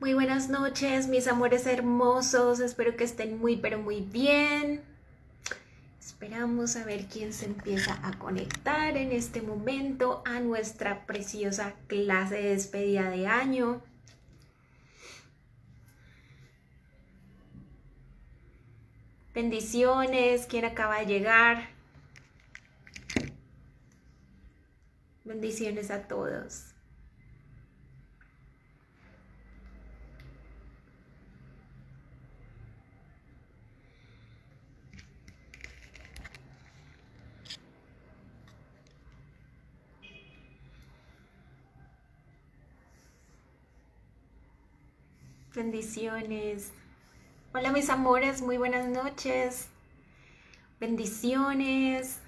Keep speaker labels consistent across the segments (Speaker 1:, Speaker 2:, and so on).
Speaker 1: Muy buenas noches, mis amores hermosos. Espero que estén muy, pero muy bien. Esperamos a ver quién se empieza a conectar en este momento a nuestra preciosa clase de despedida de año. Bendiciones, ¿quién acaba de llegar? Bendiciones a todos. Bendiciones. Hola mis amores, muy buenas noches. Bendiciones.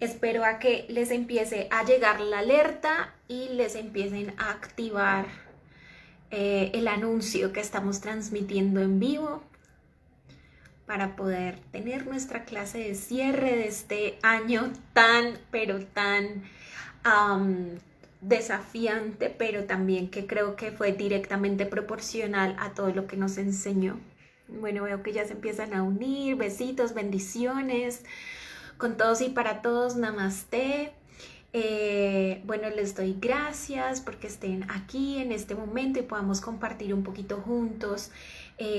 Speaker 1: Espero a que les empiece a llegar la alerta y les empiecen a activar el anuncio que estamos transmitiendo en vivo para poder tener nuestra clase de cierre de este año tan, pero tan desafiante, pero también que creo que fue directamente proporcional a todo lo que nos enseñó. Bueno, veo que ya se empiezan a unir. Besitos, bendiciones con todos y para todos. Namaste. Bueno, les doy gracias porque estén aquí en este momento y podamos compartir un poquito juntos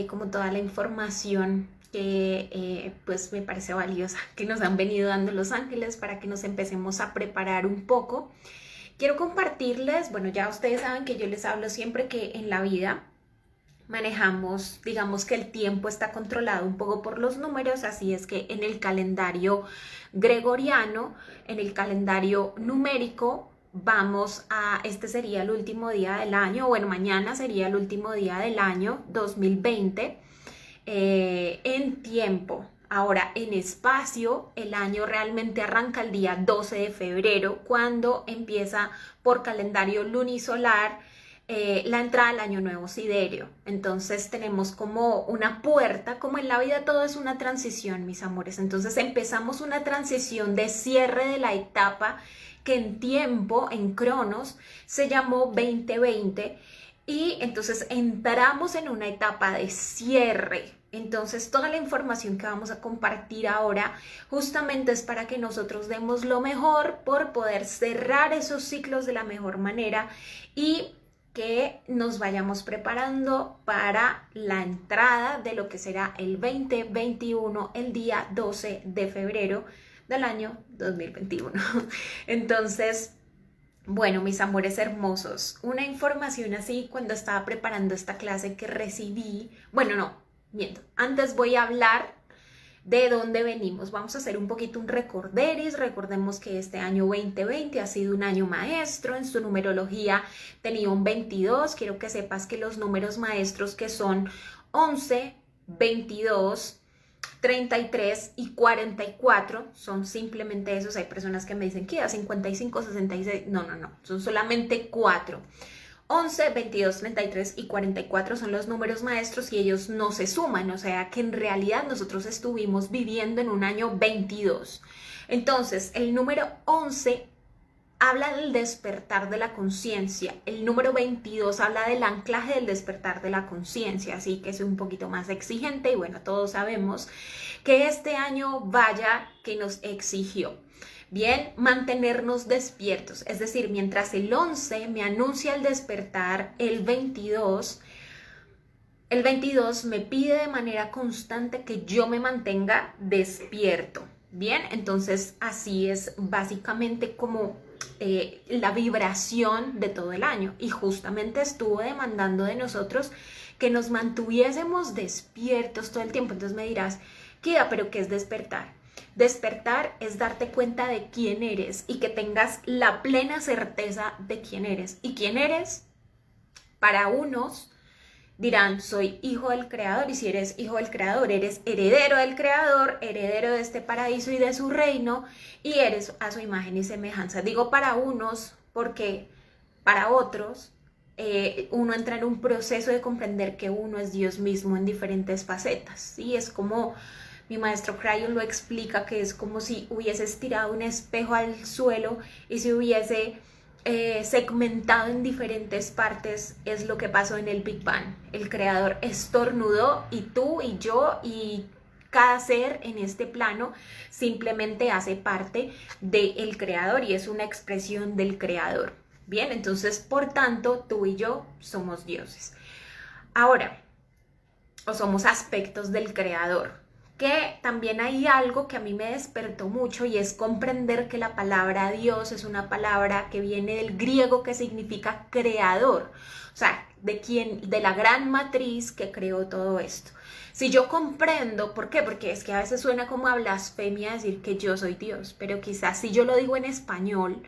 Speaker 1: como toda la información que pues me parece valiosa que nos han venido dando los ángeles para que nos empecemos a preparar un poco. Quiero compartirles, bueno, ya ustedes saben que yo les hablo siempre que en la vida manejamos, digamos que el tiempo está controlado un poco por los números, así es que en el calendario gregoriano, en el calendario numérico, este sería el último día del año, bueno, mañana sería el último día del año 2020 en tiempo. Ahora, en espacio, el año realmente arranca el día 12 de febrero, cuando empieza por calendario lunisolar la entrada al año nuevo siderio. Entonces tenemos como una puerta, como en la vida todo es una transición, mis amores. Entonces empezamos una transición de cierre de la etapa que en tiempo, en cronos, se llamó 2020 y entonces entramos en una etapa de cierre. Entonces toda la información que vamos a compartir ahora justamente es para que nosotros demos lo mejor por poder cerrar esos ciclos de la mejor manera y que nos vayamos preparando para la entrada de lo que será el 2021, el día 12 de febrero del año 2021. Entonces, bueno, mis amores hermosos, una información así cuando estaba preparando esta clase que recibí, bueno, no, miento, antes voy a hablar de dónde venimos. Vamos a hacer un poquito un recorderis. Recordemos que este año 2020 ha sido un año maestro. En su numerología tenía un 22. Quiero que sepas que los números maestros que son 11, 22, 33 y 44 son simplemente esos. Hay personas que me dicen que a 55, 66. No, no, no. Son solamente 4. 11, 22, 33 y 44 son los números maestros y ellos no se suman, o sea que en realidad nosotros estuvimos viviendo en un año 22. Entonces, el número 11 habla del despertar de la conciencia, el número 22 habla del anclaje del despertar de la conciencia, así que es un poquito más exigente y bueno, todos sabemos que este año vaya que nos exigió. Bien, mantenernos despiertos, es decir, mientras el 11 me anuncia el despertar, el 22 me pide de manera constante que yo me mantenga despierto. Bien, entonces así es básicamente como la vibración de todo el año y justamente estuvo demandando de nosotros que nos mantuviésemos despiertos todo el tiempo. Entonces me dirás, Kida, ¿pero qué es despertar? Despertar es darte cuenta de quién eres y que tengas la plena certeza de quién eres. ¿Y quién eres? Para unos dirán, soy hijo del Creador, y si eres hijo del Creador, eres heredero del Creador, heredero de este paraíso y de su reino, y eres a su imagen y semejanza. Digo para unos porque para otros uno entra en un proceso de comprender que uno es Dios mismo en diferentes facetas, ¿sí? Es como mi maestro Crayon lo explica, que es como si hubieses tirado un espejo al suelo y se hubiese segmentado en diferentes partes, es lo que pasó en el Big Bang. El creador estornudó y tú y yo y cada ser en este plano simplemente hace parte del creador y es una expresión del creador. Bien, entonces por tanto tú y yo somos dioses. Ahora, o somos aspectos del creador, que también hay algo que a mí me despertó mucho y es comprender que la palabra Dios es una palabra que viene del griego que significa creador, o sea, de la gran matriz que creó todo esto. Si yo comprendo, ¿por qué? Porque es que a veces suena como a blasfemia decir que yo soy Dios, pero quizás si yo lo digo en español,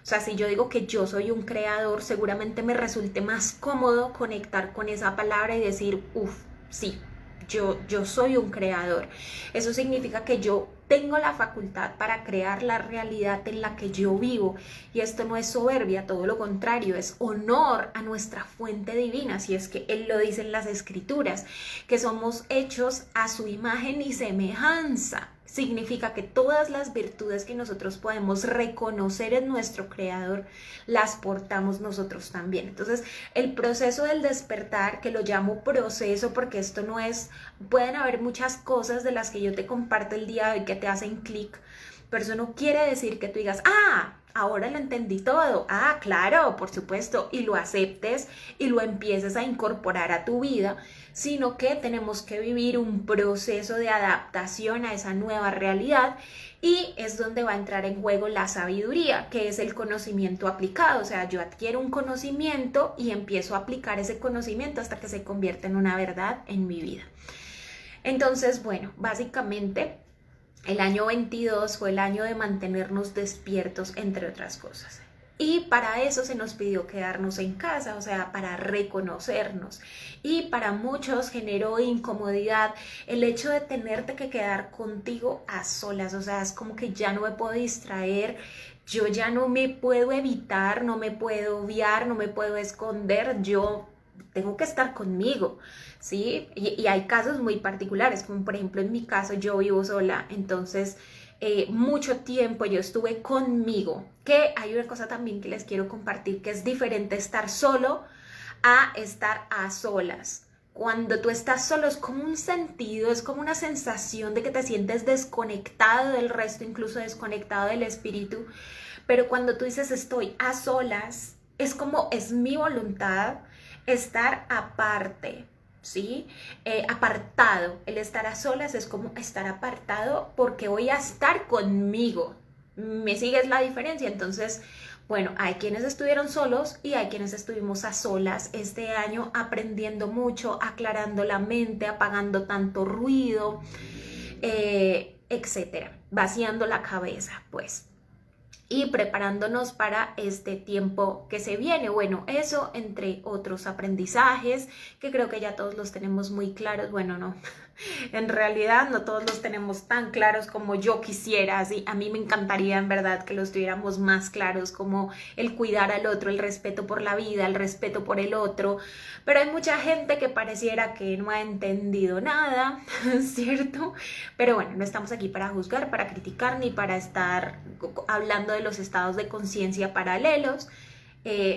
Speaker 1: o sea, si yo digo que yo soy un creador, seguramente me resulte más cómodo conectar con esa palabra y decir, uff, sí, yo soy un creador. Eso significa que yo tengo la facultad para crear la realidad en la que yo vivo. Y esto no es soberbia, todo lo contrario, es honor a nuestra fuente divina, si es que Él lo dice en las Escrituras, que somos hechos a su imagen y semejanza. Significa que todas las virtudes que nosotros podemos reconocer en nuestro creador, las portamos nosotros también. Entonces, el proceso del despertar, que lo llamo proceso porque esto no es, pueden haber muchas cosas de las que yo te comparto el día de hoy que te hacen clic, pero eso no quiere decir que tú digas, ahora lo entendí todo, claro, por supuesto, y lo aceptes y lo empieces a incorporar a tu vida, sino que tenemos que vivir un proceso de adaptación a esa nueva realidad y es donde va a entrar en juego la sabiduría, que es el conocimiento aplicado, o sea, yo adquiero un conocimiento y empiezo a aplicar ese conocimiento hasta que se convierte en una verdad en mi vida. Entonces, bueno, básicamente el año 22 fue el año de mantenernos despiertos, entre otras cosas. Y para eso se nos pidió quedarnos en casa, o sea, para reconocernos. Y para muchos generó incomodidad el hecho de tenerte que quedar contigo a solas, o sea, es como que ya no me puedo distraer, yo ya no me puedo evitar, no me puedo obviar, no me puedo esconder, yo tengo que estar conmigo, ¿sí? Y hay casos muy particulares, como por ejemplo en mi caso yo vivo sola, entonces mucho tiempo yo estuve conmigo, que hay una cosa también que les quiero compartir, que es diferente estar solo a estar a solas. Cuando tú estás solo es como un sentido, es como una sensación de que te sientes desconectado del resto, incluso desconectado del espíritu, pero cuando tú dices estoy a solas, es como es mi voluntad estar aparte, ¿sí? Apartado. El estar a solas es como estar apartado porque voy a estar conmigo. ¿Me sigues la diferencia? Entonces, bueno, hay quienes estuvieron solos y hay quienes estuvimos a solas este año aprendiendo mucho, aclarando la mente, apagando tanto ruido, etcétera, vaciando la cabeza, pues, y preparándonos para este tiempo que se viene. Bueno, eso entre otros aprendizajes que creo que ya todos los tenemos muy claros. Bueno, no, en realidad no todos los tenemos tan claros como yo quisiera. Así, a mí me encantaría en verdad que los tuviéramos más claros, como el cuidar al otro, el respeto por la vida, el respeto por el otro. Pero hay mucha gente que pareciera que no ha entendido nada, ¿cierto? Pero bueno, no estamos aquí para juzgar, para criticar, ni para estar hablando de los estados de conciencia paralelos,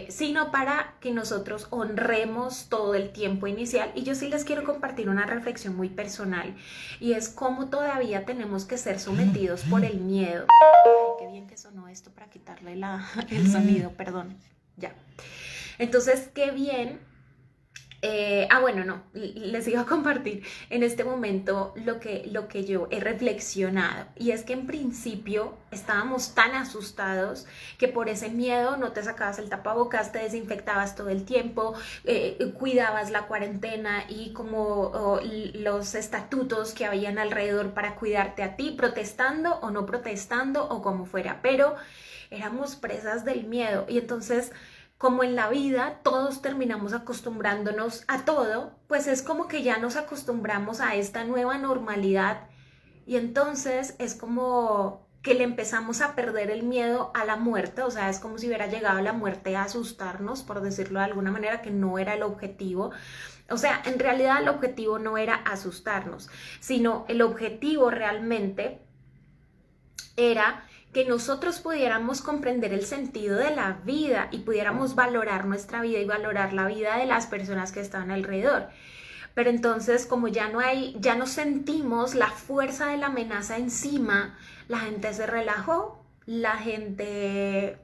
Speaker 1: sino para que nosotros honremos todo el tiempo inicial. Y yo sí les quiero compartir una reflexión muy personal, y es cómo todavía tenemos que ser sometidos por el miedo. Ay, qué bien que sonó esto para quitarle el sonido, perdón, ya. Entonces, qué bien. Bueno, no, les iba a compartir en este momento lo que yo he reflexionado, y es que en principio estábamos tan asustados que por ese miedo no te sacabas el tapabocas, te desinfectabas todo el tiempo, cuidabas la cuarentena y como los estatutos que habían alrededor para cuidarte a ti, protestando o no protestando o como fuera, pero éramos presas del miedo. Y entonces, como en la vida todos terminamos acostumbrándonos a todo, pues es como que ya nos acostumbramos a esta nueva normalidad, y entonces es como que le empezamos a perder el miedo a la muerte, o sea, es como si hubiera llegado la muerte a asustarnos, por decirlo de alguna manera, que no era el objetivo. O sea, en realidad el objetivo no era asustarnos, sino el objetivo realmente era que nosotros pudiéramos comprender el sentido de la vida y pudiéramos valorar nuestra vida y valorar la vida de las personas que están alrededor. Pero entonces, como ya no sentimos la fuerza de la amenaza encima, la gente se relajó, la gente,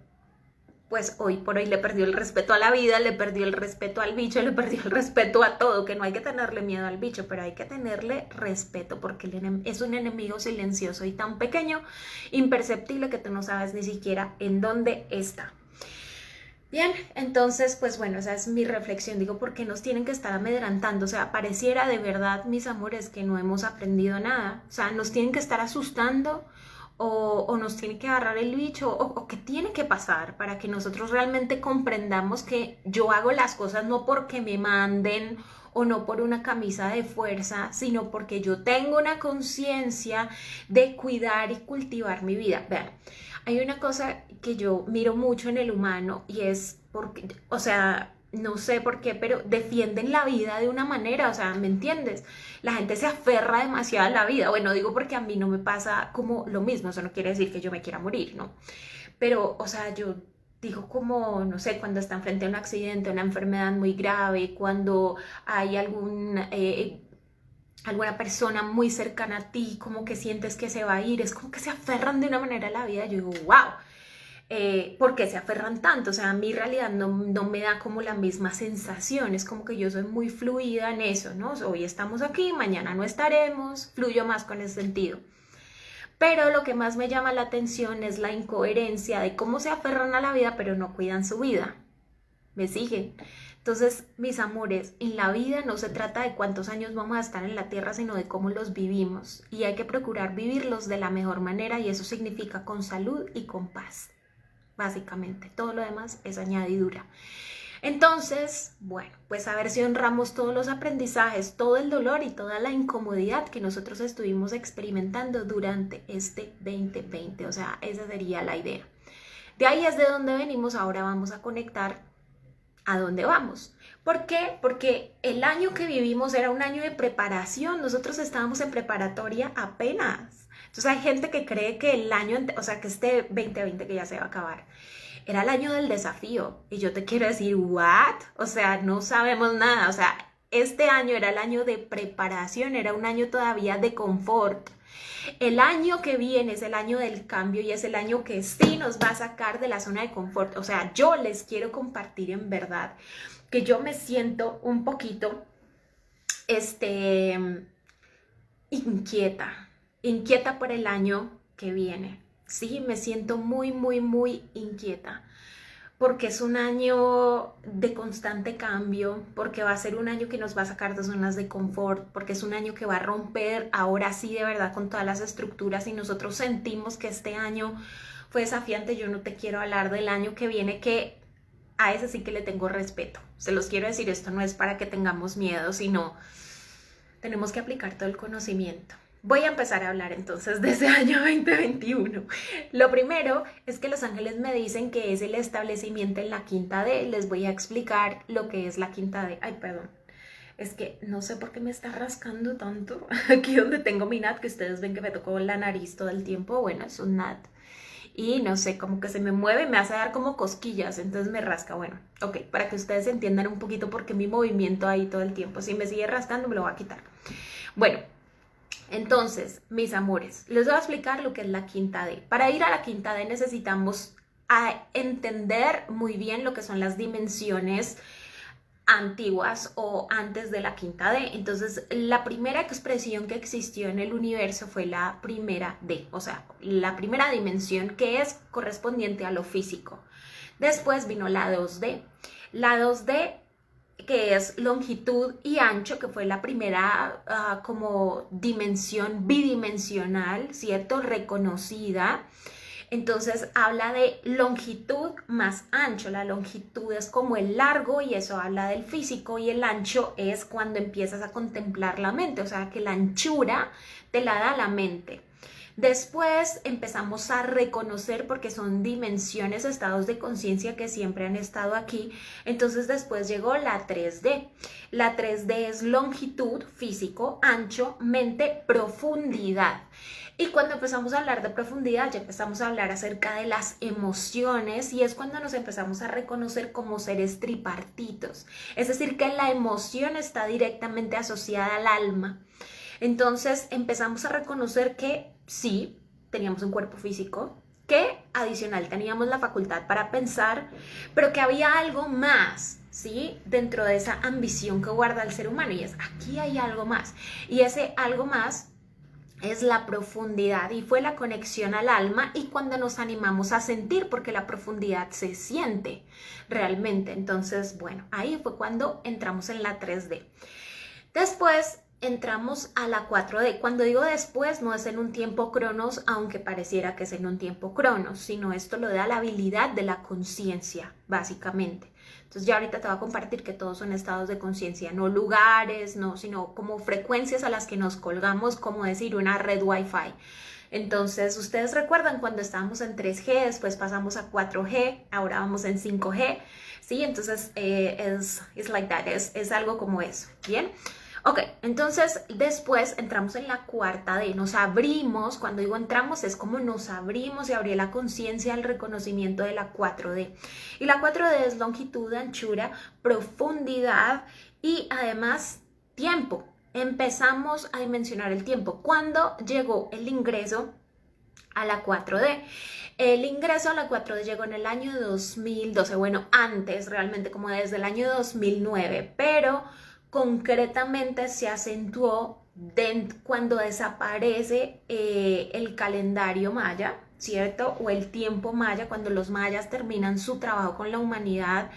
Speaker 1: pues hoy por hoy le perdió el respeto a la vida, le perdió el respeto al bicho, le perdió el respeto a todo, que no hay que tenerle miedo al bicho, pero hay que tenerle respeto porque es un enemigo silencioso y tan pequeño, imperceptible, que tú no sabes ni siquiera en dónde está. Bien, entonces, pues bueno, esa es mi reflexión. Digo, ¿por qué nos tienen que estar amedrantando? O sea, pareciera de verdad, mis amores, que no hemos aprendido nada. O sea, nos tienen que estar asustando o nos tiene que agarrar el bicho o qué tiene que pasar para que nosotros realmente comprendamos que yo hago las cosas no porque me manden o no por una camisa de fuerza, sino porque yo tengo una conciencia de cuidar y cultivar mi vida. Vean, hay una cosa que yo miro mucho en el humano y es porque, o sea, no sé por qué, pero defienden la vida de una manera, o sea, ¿me entiendes? La gente se aferra demasiado a la vida. Bueno, digo porque a mí no me pasa como lo mismo, eso no quiere decir que yo me quiera morir, ¿no? Pero, o sea, yo digo como, no sé, cuando están frente a un accidente, una enfermedad muy grave, cuando hay alguna persona muy cercana a ti, como que sientes que se va a ir, es como que se aferran de una manera a la vida. Yo digo, wow, ¿por qué se aferran tanto? O sea, a mí en realidad no me da como la misma sensación, es como que yo soy muy fluida en eso, ¿no? Hoy estamos aquí, mañana no estaremos, fluyo más con ese sentido. Pero lo que más me llama la atención es la incoherencia de cómo se aferran a la vida pero no cuidan su vida. ¿Me siguen? Entonces, mis amores, en la vida no se trata de cuántos años vamos a estar en la tierra, sino de cómo los vivimos. Y hay que procurar vivirlos de la mejor manera y eso significa con salud y con paz. Básicamente, todo lo demás es añadidura. Entonces, bueno, pues a ver si honramos todos los aprendizajes, todo el dolor y toda la incomodidad que nosotros estuvimos experimentando durante este 2020. O sea, esa sería la idea. De ahí es de donde venimos, ahora vamos a conectar a dónde vamos. ¿Por qué? Porque el año que vivimos era un año de preparación, nosotros estábamos en preparatoria apenas. Entonces hay gente que cree que el año, o sea, que este 2020 que ya se va a acabar, era el año del desafío. Y yo te quiero decir, ¿what? O sea, no sabemos nada. O sea, este año era el año de preparación, era un año todavía de confort. El año que viene es el año del cambio y es el año que sí nos va a sacar de la zona de confort. O sea, yo les quiero compartir en verdad que yo me siento un poquito, inquieta por el año que viene. Sí, me siento muy, muy, muy inquieta porque es un año de constante cambio, porque va a ser un año que nos va a sacar de zonas de confort, porque es un año que va a romper ahora sí de verdad con todas las estructuras y nosotros sentimos que este año fue desafiante. Yo no te quiero hablar del año que viene, que a ese sí que le tengo respeto. Se los quiero decir, esto no es para que tengamos miedo, sino tenemos que aplicar todo el conocimiento. Voy a empezar a hablar entonces de ese año 2021. Lo primero es que los ángeles me dicen que es el establecimiento en la quinta D. Les voy a explicar lo que es la quinta D. Ay, perdón. Es que no sé por qué me está rascando tanto. Aquí donde tengo mi NAT, que ustedes ven que me tocó la nariz todo el tiempo. Bueno, es un NAT. Y no sé, como que se me mueve, me hace dar como cosquillas, entonces me rasca. Bueno, ok, para que ustedes entiendan un poquito por qué mi movimiento ahí todo el tiempo. Si me sigue rascando, me lo voy a quitar. Bueno. Entonces, mis amores, les voy a explicar lo que es la quinta D. Para ir a la quinta D necesitamos entender muy bien lo que son las dimensiones antiguas o antes de la quinta D. Entonces, la primera expresión que existió en el universo fue la primera D, o sea, la primera dimensión que es correspondiente a lo físico. Después vino la 2D. La 2D que es longitud y ancho, que fue la primera como dimensión bidimensional, ¿cierto? Reconocida. Entonces habla de longitud más ancho. La longitud es como el largo y eso habla del físico, y el ancho es cuando empiezas a contemplar la mente, o sea que la anchura te la da la mente. Después empezamos a reconocer, porque son dimensiones, estados de conciencia que siempre han estado aquí. Entonces después llegó la 3D. La 3D es longitud, físico, ancho, mente, profundidad. Y cuando empezamos a hablar de profundidad, ya empezamos a hablar acerca de las emociones y es cuando nos empezamos a reconocer como seres tripartitos. Es decir, que la emoción está directamente asociada al alma. Entonces empezamos a reconocer que sí, teníamos un cuerpo físico, que adicional teníamos la facultad para pensar, pero que había algo más, ¿sí? Dentro de esa ambición que guarda el ser humano y es, aquí hay algo más. Y ese algo más es la profundidad y fue la conexión al alma y cuando nos animamos a sentir, porque la profundidad se siente realmente. Entonces, bueno, ahí fue cuando entramos en la 3D. Después entramos a la 4D. Cuando digo después, no es en un tiempo cronos, aunque pareciera que es en un tiempo cronos, sino esto lo da la habilidad de la conciencia, básicamente. Entonces ya ahorita te voy a compartir que todos son estados de conciencia, no lugares, no, sino como frecuencias a las que nos colgamos, como decir una red Wi-Fi. Entonces, ustedes recuerdan cuando estábamos en 3G, después pasamos a 4G, ahora vamos en 5G, ¿sí? Entonces, es like that, es algo como eso, ¿bien? Ok, entonces después entramos en la 4D, nos abrimos, cuando digo entramos es como nos abrimos y abrí la conciencia al reconocimiento de la 4D. Y la 4D es longitud, anchura, profundidad y además tiempo. Empezamos a dimensionar el tiempo. ¿Cuándo llegó el ingreso a la 4D? El ingreso a la 4D llegó en el año 2012, bueno, antes realmente como desde el año 2009, pero concretamente se acentuó cuando desaparece el calendario maya, ¿cierto? O el tiempo maya, cuando los mayas terminan su trabajo con la humanidad,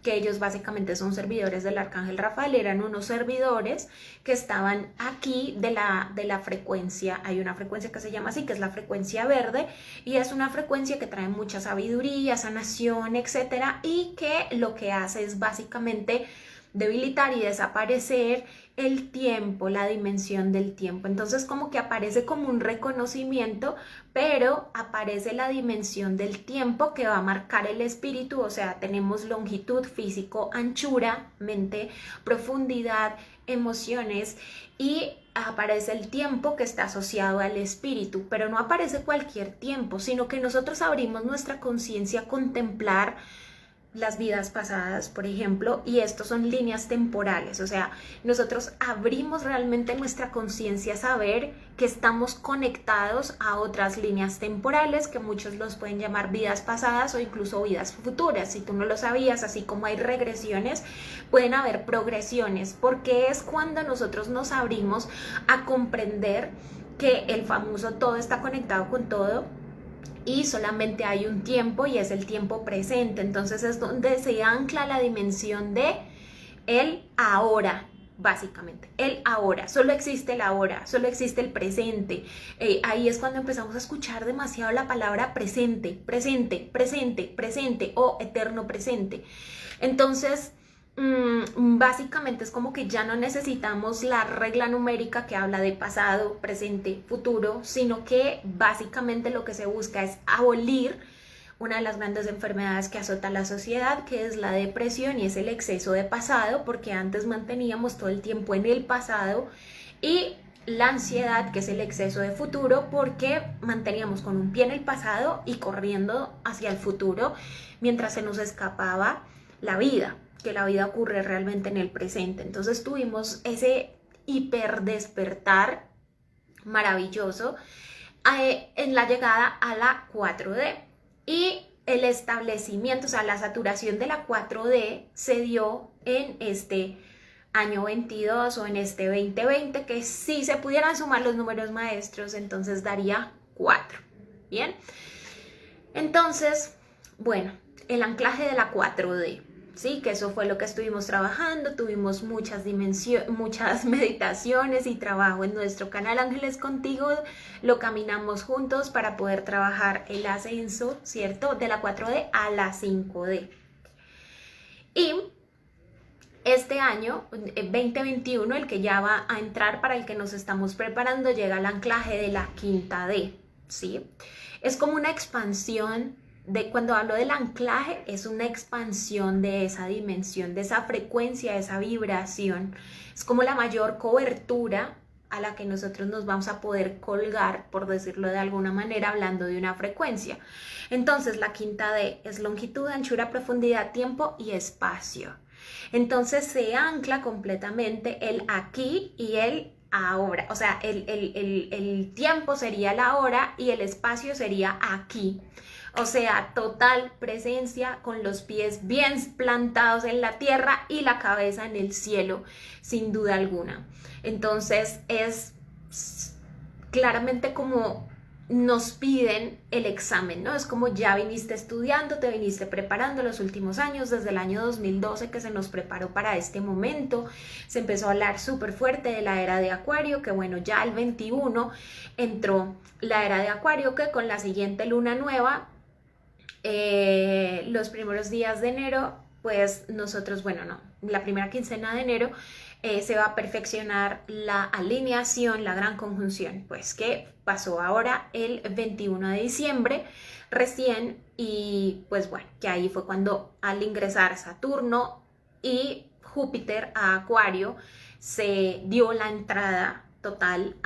Speaker 1: que ellos básicamente son servidores del Arcángel Rafael, eran unos servidores que estaban aquí de la frecuencia, hay una frecuencia que se llama así, que es la frecuencia verde, y es una frecuencia que trae mucha sabiduría, sanación, etcétera, y que lo que hace es básicamente debilitar y desaparecer el tiempo, la dimensión del tiempo. Entonces como que aparece como un reconocimiento, pero aparece la dimensión del tiempo que va a marcar el espíritu, o sea, tenemos longitud, físico, anchura, mente, profundidad, emociones y aparece el tiempo que está asociado al espíritu, pero no aparece cualquier tiempo, sino que nosotros abrimos nuestra conciencia a contemplar las vidas pasadas, por ejemplo, y estos son líneas temporales, o sea, nosotros abrimos realmente nuestra conciencia a saber que estamos conectados a otras líneas temporales, que muchos los pueden llamar vidas pasadas o incluso vidas futuras. Si tú no lo sabías, así como hay regresiones, pueden haber progresiones, porque es cuando nosotros nos abrimos a comprender que el famoso todo está conectado con todo, y solamente hay un tiempo y es el tiempo presente. Entonces es donde se ancla la dimensión de el ahora, básicamente, el ahora, solo existe el ahora, solo existe el presente. Ahí es cuando empezamos a escuchar demasiado la palabra presente, presente, presente, presente o eterno presente. Entonces básicamente es como que ya no necesitamos la regla numérica que habla de pasado, presente, futuro, sino que básicamente lo que se busca es abolir una de las grandes enfermedades que azota a la sociedad, que es la depresión y es el exceso de pasado, porque antes manteníamos todo el tiempo en el pasado, y la ansiedad, que es el exceso de futuro, porque manteníamos con un pie en el pasado y corriendo hacia el futuro mientras se nos escapaba la vida, que la vida ocurre realmente en el presente. Entonces tuvimos ese hiperdespertar maravilloso en la llegada a la 4D y el establecimiento, o sea, la saturación de la 4D se dio en este año 22 o en este 2020, que si se pudieran sumar los números maestros, entonces daría 4. Bien, entonces, bueno, el anclaje de la 4D. Sí, que eso fue lo que estuvimos trabajando, tuvimos muchas meditaciones y trabajo en nuestro canal Ángeles Contigo, lo caminamos juntos para poder trabajar el ascenso, ¿cierto? De la 4D a la 5D. Y este año, 2021, el que ya va a entrar, para el que nos estamos preparando, llega al anclaje de la 5D, ¿sí? Es como una expansión. Cuando hablo del anclaje, es una expansión de esa dimensión, de esa frecuencia, de esa vibración. Es como la mayor cobertura a la que nosotros nos vamos a poder colgar, por decirlo de alguna manera, hablando de una frecuencia. Entonces la quinta D es longitud, anchura, profundidad, tiempo y espacio. Entonces se ancla completamente el aquí y el ahora, o sea, el tiempo sería la hora y el espacio sería aquí. O sea, total presencia con los pies bien plantados en la tierra y la cabeza en el cielo, sin duda alguna. Entonces es claramente como nos piden el examen, ¿no? Es como ya viniste estudiando, te viniste preparando los últimos años, desde el año 2012 que se nos preparó para este momento, se empezó a hablar súper fuerte de la era de Acuario, que bueno, ya el 21 entró la era de Acuario, que con la siguiente luna nueva, los primeros días de enero, pues nosotros, bueno, no, la primera quincena de enero se va a perfeccionar la alineación, la gran conjunción, pues que pasó ahora el 21 de diciembre recién y pues bueno, que ahí fue cuando al ingresar Saturno y Júpiter a Acuario se dio la entrada total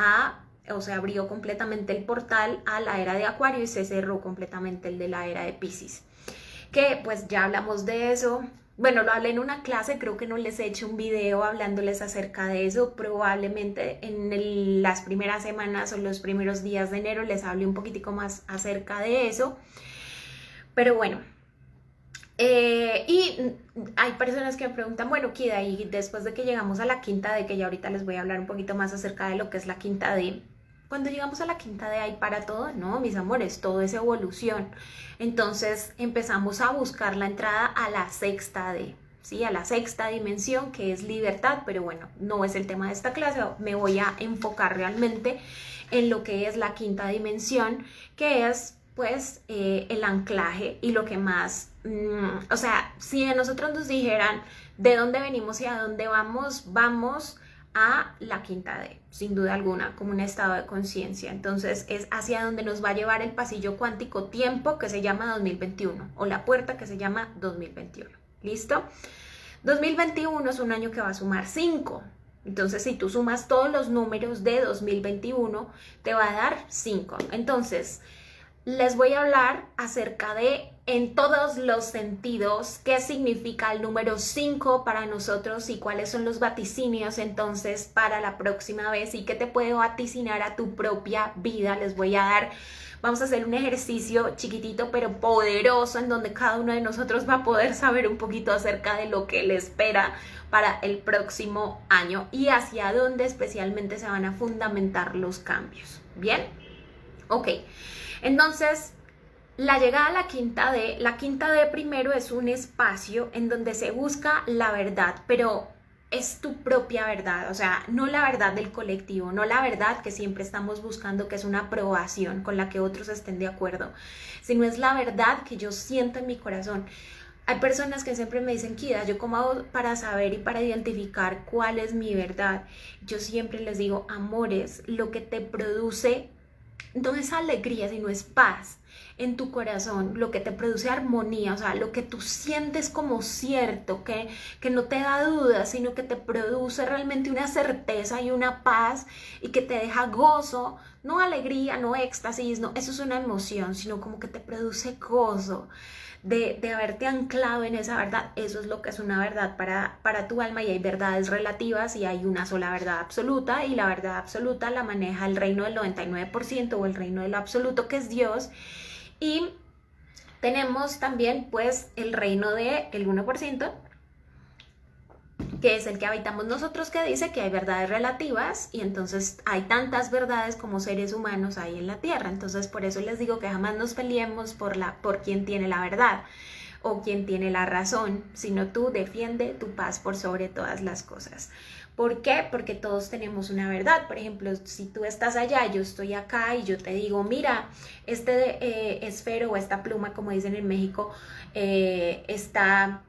Speaker 1: o se abrió completamente el portal a la era de Acuario y se cerró completamente el de la era de Piscis. Que pues ya hablamos de eso. Bueno, lo hablé en una clase, creo que no les he hecho un video hablándoles acerca de eso. Probablemente en las primeras semanas o los primeros días de enero les hable un poquitico más acerca de eso. Pero bueno, y hay personas que me preguntan, bueno, Kida, y después de que llegamos a la quinta D, que ya ahorita les voy a hablar un poquito más acerca de lo que es la quinta D, cuando llegamos a la quinta D hay para todo, no, mis amores, todo es evolución. Entonces empezamos a buscar la entrada a la sexta D, ¿sí? A la sexta dimensión, que es libertad, pero bueno, no es el tema de esta clase, me voy a enfocar realmente en lo que es la quinta dimensión, que es pues el anclaje y lo que más, o sea, si a nosotros nos dijeran de dónde venimos y a dónde vamos, vamos a la quinta D, sin duda alguna, como un estado de conciencia. Entonces es hacia donde nos va a llevar el pasillo cuántico tiempo, que se llama 2021, o la puerta, que se llama 2021. ¿Listo? 2021 es un año que va a sumar 5. Entonces, si tú sumas todos los números de 2021, te va a dar 5. Entonces, les voy a hablar acerca de, en todos los sentidos, qué significa el número 5 para nosotros y cuáles son los vaticinios entonces para la próxima vez y qué te puede vaticinar a tu propia vida. Les voy a dar, vamos a hacer un ejercicio chiquitito pero poderoso en donde cada uno de nosotros va a poder saber un poquito acerca de lo que le espera para el próximo año y hacia dónde especialmente se van a fundamentar los cambios. ¿Bien? Ok. Entonces, la llegada a la quinta D primero es un espacio en donde se busca la verdad, pero es tu propia verdad, o sea, no la verdad del colectivo, no la verdad que siempre estamos buscando, que es una aprobación con la que otros estén de acuerdo, sino es la verdad que yo siento en mi corazón. Hay personas que siempre me dicen, Kida, ¿yo cómo hago para saber y para identificar cuál es mi verdad? Yo siempre les digo, amores, lo que te produce no es alegría, sino es paz en tu corazón, lo que te produce armonía, o sea, lo que tú sientes como cierto, que no te da dudas, sino que te produce realmente una certeza y una paz y que te deja gozo, no alegría, no éxtasis, no, eso es una emoción, sino como que te produce gozo de haberte anclado en esa verdad. Eso es lo que es una verdad para tu alma, y hay verdades relativas y hay una sola verdad absoluta, y la verdad absoluta la maneja el reino del 99% o el reino de lo absoluto, que es Dios. Y tenemos también pues el reino del 1%, que es el que habitamos nosotros, que dice que hay verdades relativas, y entonces hay tantas verdades como seres humanos hay en la tierra. Entonces por eso les digo que jamás nos peleemos por quien tiene la verdad o quien tiene la razón, sino tú defiende tu paz por sobre todas las cosas. ¿Por qué? Porque todos tenemos una verdad. Por ejemplo, si tú estás allá, yo estoy acá y yo te digo, mira, este esfero o esta pluma, como dicen en México, está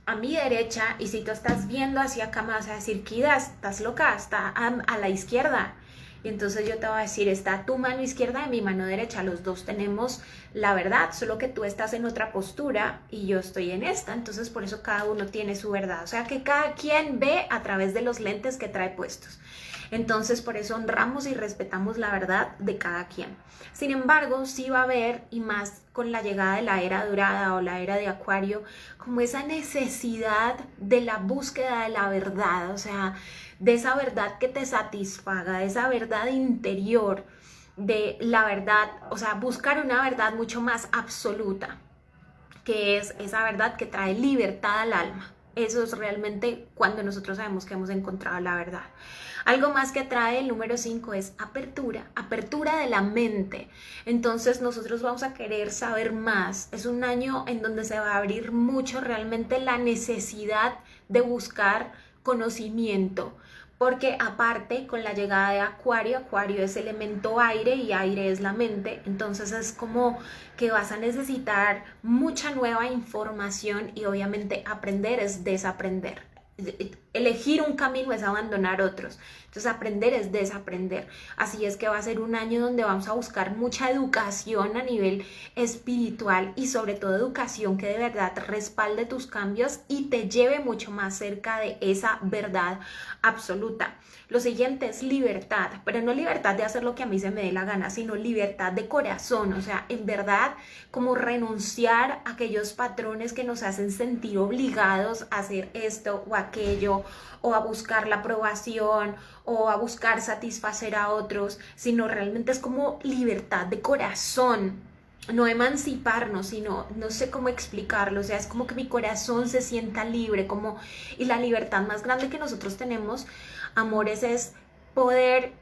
Speaker 1: a mi derecha, y si tú estás viendo hacia acá me vas a decir, Kida, estás loca, está a la izquierda. Y entonces yo te voy a decir, está tu mano izquierda y mi mano derecha, los dos tenemos la verdad, solo que tú estás en otra postura y yo estoy en esta. Entonces por eso cada uno tiene su verdad, o sea que cada quien ve a través de los lentes que trae puestos. Entonces, por eso honramos y respetamos la verdad de cada quien. Sin embargo, sí va a haber, y más con la llegada de la era dorada o la era de Acuario, como esa necesidad de la búsqueda de la verdad, o sea, de esa verdad que te satisfaga, de esa verdad interior, de la verdad, o sea, buscar una verdad mucho más absoluta, que es esa verdad que trae libertad al alma. Eso es realmente cuando nosotros sabemos que hemos encontrado la verdad. Algo más que trae el número 5 es apertura, apertura de la mente. Entonces nosotros vamos a querer saber más. Es un año en donde se va a abrir mucho realmente la necesidad de buscar conocimiento. Porque aparte con la llegada de Acuario, Acuario es elemento aire y aire es la mente, entonces es como que vas a necesitar mucha nueva información y obviamente aprender es desaprender. Elegir un camino es abandonar otros, entonces aprender es desaprender. Así es que va a ser un año donde vamos a buscar mucha educación a nivel espiritual y sobre todo educación que de verdad respalde tus cambios y te lleve mucho más cerca de esa verdad absoluta. Lo siguiente es libertad, pero no libertad de hacer lo que a mí se me dé la gana, sino libertad de corazón, o sea, en verdad como renunciar a aquellos patrones que nos hacen sentir obligados a hacer esto o aquello, o a buscar la aprobación o a buscar satisfacer a otros, sino realmente es como libertad de corazón. No emanciparnos, sino, no sé cómo explicarlo, o sea, es como que mi corazón se sienta libre, como, y la libertad más grande que nosotros tenemos, amores, es poder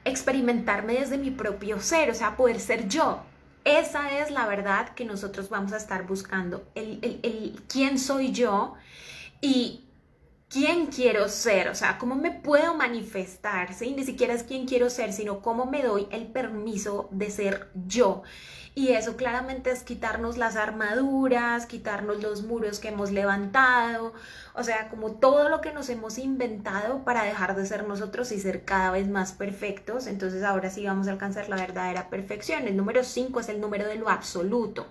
Speaker 1: experimentarme desde mi propio ser, o sea, poder ser yo. Esa es la verdad que nosotros vamos a estar buscando, el quién soy yo y quién quiero ser, o sea, cómo me puedo manifestar, ¿sí? Ni siquiera es quién quiero ser, sino cómo me doy el permiso de ser yo. Y eso claramente es quitarnos las armaduras, quitarnos los muros que hemos levantado, o sea, como todo lo que nos hemos inventado para dejar de ser nosotros y ser cada vez más perfectos. Entonces ahora sí vamos a alcanzar la verdadera perfección. El número 5 es el número de lo absoluto.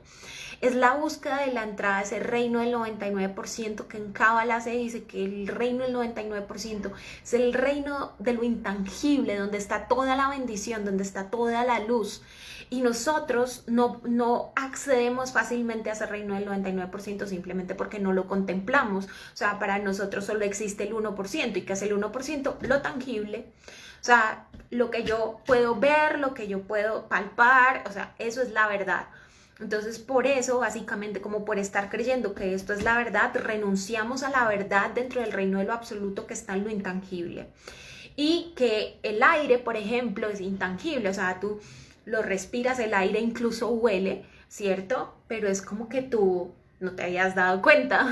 Speaker 1: Es la búsqueda de la entrada a ese reino del 99%, que en Cábala se dice que el reino del 99% es el reino de lo intangible, donde está toda la bendición, donde está toda la luz. Y nosotros no accedemos fácilmente a ese reino del 99% simplemente porque no lo contemplamos. O sea, para nosotros solo existe el 1%. ¿Y qué es el 1%? Lo tangible. O sea, lo que yo puedo ver, lo que yo puedo palpar, o sea, eso es la verdad. Entonces, por eso, básicamente, como por estar creyendo que esto es la verdad, renunciamos a la verdad dentro del reino de lo absoluto que está en lo intangible. Y que el aire, por ejemplo, es intangible, o sea, tú lo respiras, el aire incluso huele, ¿cierto? Pero es como que tú no te habías dado cuenta,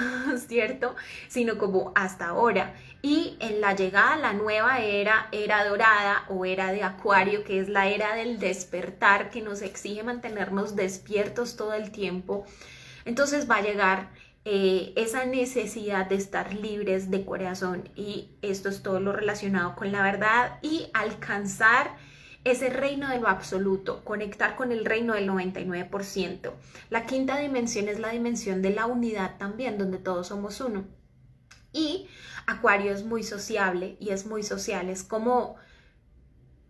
Speaker 1: ¿cierto? Sino como hasta ahora. Y en la llegada a la nueva era, era dorada o era de Acuario, que es la era del despertar, que nos exige mantenernos despiertos todo el tiempo, entonces va a llegar esa necesidad de estar libres de corazón, y esto es todo lo relacionado con la verdad y alcanzar ese reino de lo absoluto, conectar con el reino del 99%. La quinta dimensión es la dimensión de la unidad también, donde todos somos uno. Y Acuario es muy sociable y es muy social, es como,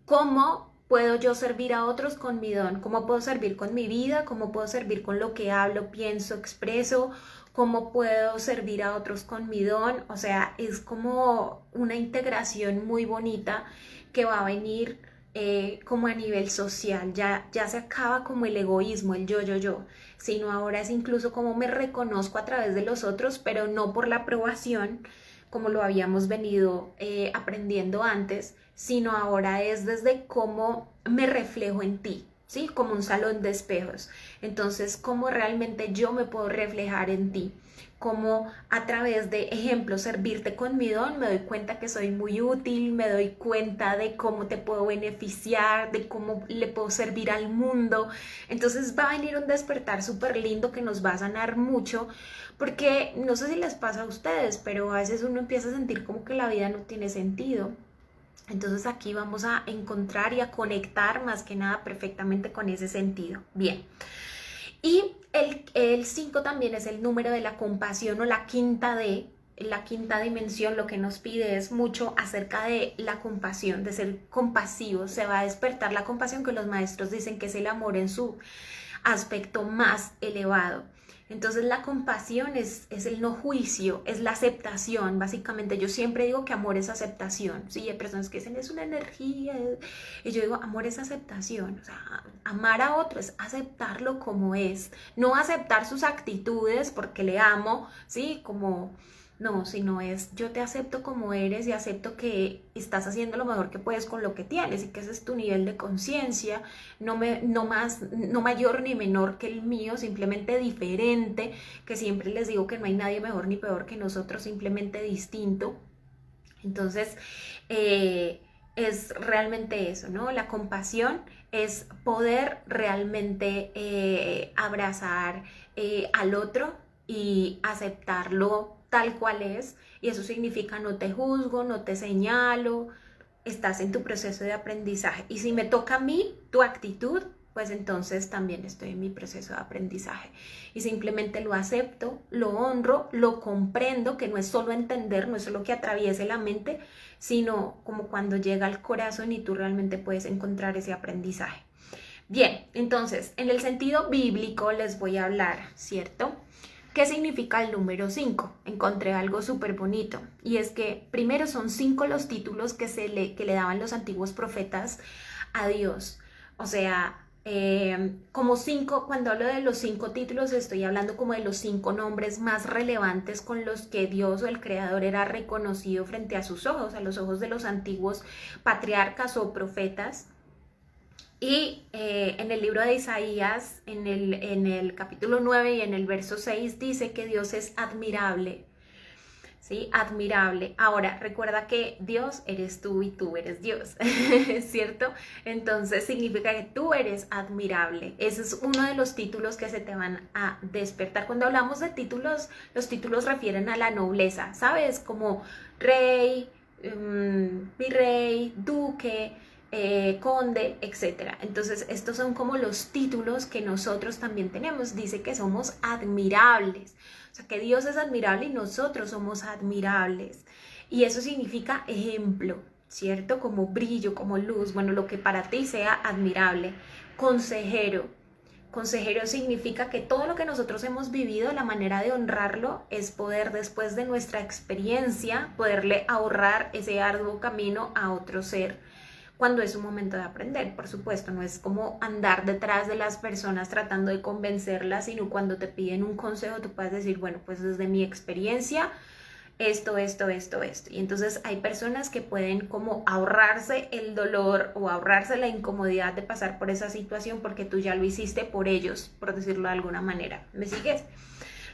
Speaker 1: ¿cómo puedo yo servir a otros con mi don? ¿Cómo puedo servir con mi vida? ¿Cómo puedo servir con lo que hablo, pienso, expreso? ¿Cómo puedo servir a otros con mi don? O sea, es como una integración muy bonita que va a venir como a nivel social. Ya se acaba como el egoísmo, el yo, sino ahora es incluso como me reconozco a través de los otros, pero no por la aprobación, como lo habíamos venido aprendiendo antes, sino ahora es desde cómo me reflejo en ti, ¿sí? Como un salón de espejos. Entonces, cómo realmente yo me puedo reflejar en ti, cómo a través de ejemplos servirte con mi don, me doy cuenta que soy muy útil, me doy cuenta de cómo te puedo beneficiar, de cómo le puedo servir al mundo. Entonces va a venir un despertar súper lindo que nos va a sanar mucho, porque no sé si les pasa a ustedes, pero a veces uno empieza a sentir como que la vida no tiene sentido. Entonces aquí vamos a encontrar y a conectar más que nada perfectamente con ese sentido. Bien. Y el 5 también es el número de la compasión o la quinta D, la quinta dimensión lo que nos pide es mucho acerca de la compasión, de ser compasivos. Se va a despertar la compasión, que los maestros dicen que es el amor en su aspecto más elevado. Entonces la compasión es el no juicio, es la aceptación. Básicamente yo siempre digo que amor es aceptación. Sí, hay personas que dicen es una energía, y yo digo amor es aceptación. O sea, amar a otro es aceptarlo como es, no aceptar sus actitudes porque le amo, sí, como no, sino es yo te acepto como eres y acepto que estás haciendo lo mejor que puedes con lo que tienes y que ese es tu nivel de conciencia, no mayor ni menor que el mío, simplemente diferente, que siempre les digo que no hay nadie mejor ni peor que nosotros, simplemente distinto. Entonces, es realmente eso, ¿no? La compasión es poder realmente abrazar al otro y aceptarlo tal cual es, y eso significa no te juzgo, no te señalo, estás en tu proceso de aprendizaje. Y si me toca a mí tu actitud, pues entonces también estoy en mi proceso de aprendizaje. Y simplemente lo acepto, lo honro, lo comprendo, que no es solo entender, no es solo que atraviese la mente, sino como cuando llega al corazón y tú realmente puedes encontrar ese aprendizaje. Bien, entonces, en el sentido bíblico les voy a hablar, ¿cierto? ¿Qué significa el número 5? Encontré algo súper bonito, y es que primero son 5 los títulos que le daban los antiguos profetas a Dios. O sea, como 5, cuando hablo de los 5 títulos, estoy hablando como de los 5 nombres más relevantes con los que Dios o el Creador era reconocido frente a sus ojos, a los ojos de los antiguos patriarcas o profetas. Y en el libro de Isaías, en el capítulo 9 y en el verso 6, dice que Dios es admirable, ¿sí? Admirable. Ahora, recuerda que Dios eres tú y tú eres Dios, ¿cierto? Entonces significa que tú eres admirable. Ese es uno de los títulos que se te van a despertar. Cuando hablamos de títulos, los títulos refieren a la nobleza, ¿sabes? Como rey, virrey, duque, conde, etcétera. Entonces estos son como los títulos que nosotros también tenemos. Dice que somos admirables, o sea que Dios es admirable y nosotros somos admirables, y eso significa ejemplo, ¿cierto? Como brillo, como luz, bueno, lo que para ti sea admirable. Consejero. Consejero significa que todo lo que nosotros hemos vivido, la manera de honrarlo es poder, después de nuestra experiencia, poderle ahorrar ese arduo camino a otro ser cuando es un momento de aprender. Por supuesto, no es como andar detrás de las personas tratando de convencerlas, sino cuando te piden un consejo, tú puedes decir, bueno, pues desde mi experiencia, esto. Y entonces hay personas que pueden como ahorrarse el dolor o ahorrarse la incomodidad de pasar por esa situación porque tú ya lo hiciste por ellos, por decirlo de alguna manera. ¿Me sigues?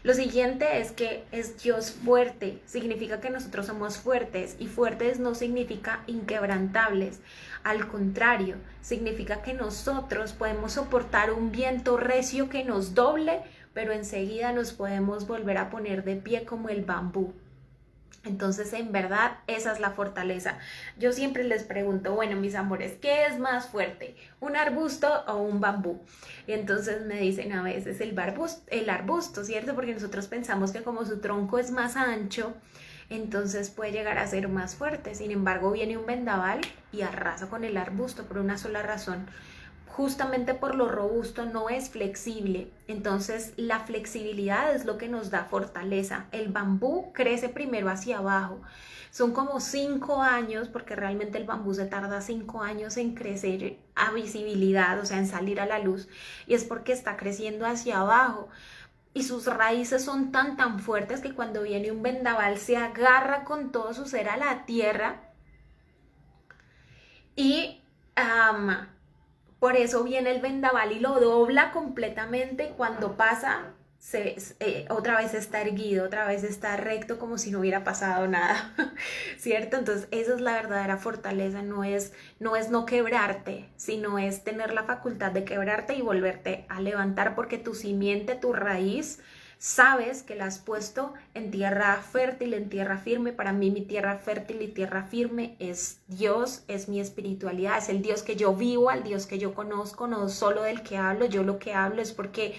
Speaker 1: Lo siguiente es que es Dios fuerte, significa que nosotros somos fuertes, y fuertes no significa inquebrantables, al contrario, significa que nosotros podemos soportar un viento recio que nos doble, pero enseguida nos podemos volver a poner de pie como el bambú. Entonces, en verdad, esa es la fortaleza. Yo siempre les pregunto, bueno, mis amores, ¿qué es más fuerte? ¿Un arbusto o un bambú? Y entonces me dicen a veces el arbusto, ¿cierto? Porque nosotros pensamos que como su tronco es más ancho, entonces puede llegar a ser más fuerte. Sin embargo, viene un vendaval y arrasa con el arbusto por una sola razón. Justamente por lo robusto, no es flexible. Entonces la flexibilidad es lo que nos da fortaleza. El bambú crece primero hacia abajo. Son como 5 años, porque realmente el bambú se tarda 5 años en crecer a visibilidad, o sea, en salir a la luz. Y es porque está creciendo hacia abajo. Y sus raíces son tan fuertes que cuando viene un vendaval se agarra con todo su ser a la tierra. Y por eso viene el vendaval y lo dobla completamente. Cuando pasa, otra vez está erguido, otra vez está recto, como si no hubiera pasado nada, ¿cierto? Entonces esa es la verdadera fortaleza, no es no quebrarte, sino es tener la facultad de quebrarte y volverte a levantar, porque tu simiente, tu raíz, sabes que la has puesto en tierra fértil, en tierra firme. Para mí mi tierra fértil y tierra firme es Dios, es mi espiritualidad, es el Dios que yo vivo, al Dios que yo conozco, no solo del que hablo. Yo lo que hablo es porque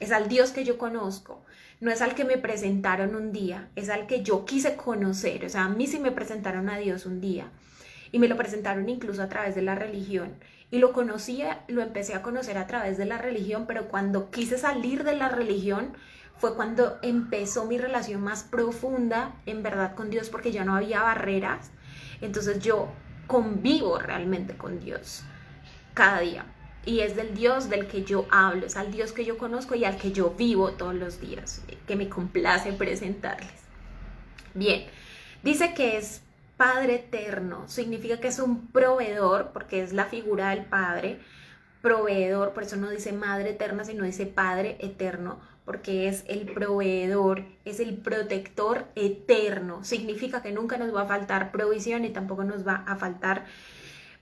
Speaker 1: es al Dios que yo conozco, no es al que me presentaron un día, es al que yo quise conocer. O sea, a mí sí me presentaron a Dios un día y me lo presentaron incluso a través de la religión. Y lo conocía, lo empecé a conocer a través de la religión, pero cuando quise salir de la religión fue cuando empezó mi relación más profunda, en verdad, con Dios, porque ya no había barreras. Entonces yo convivo realmente con Dios cada día. Y es del Dios del que yo hablo, es al Dios que yo conozco y al que yo vivo todos los días, que me complace presentarles. Bien, dice que es Padre eterno, significa que es un proveedor, porque es la figura del Padre, proveedor, por eso no dice Madre eterna, sino dice Padre eterno, porque es el proveedor, es el protector eterno. Significa que nunca nos va a faltar provisión y tampoco nos va a faltar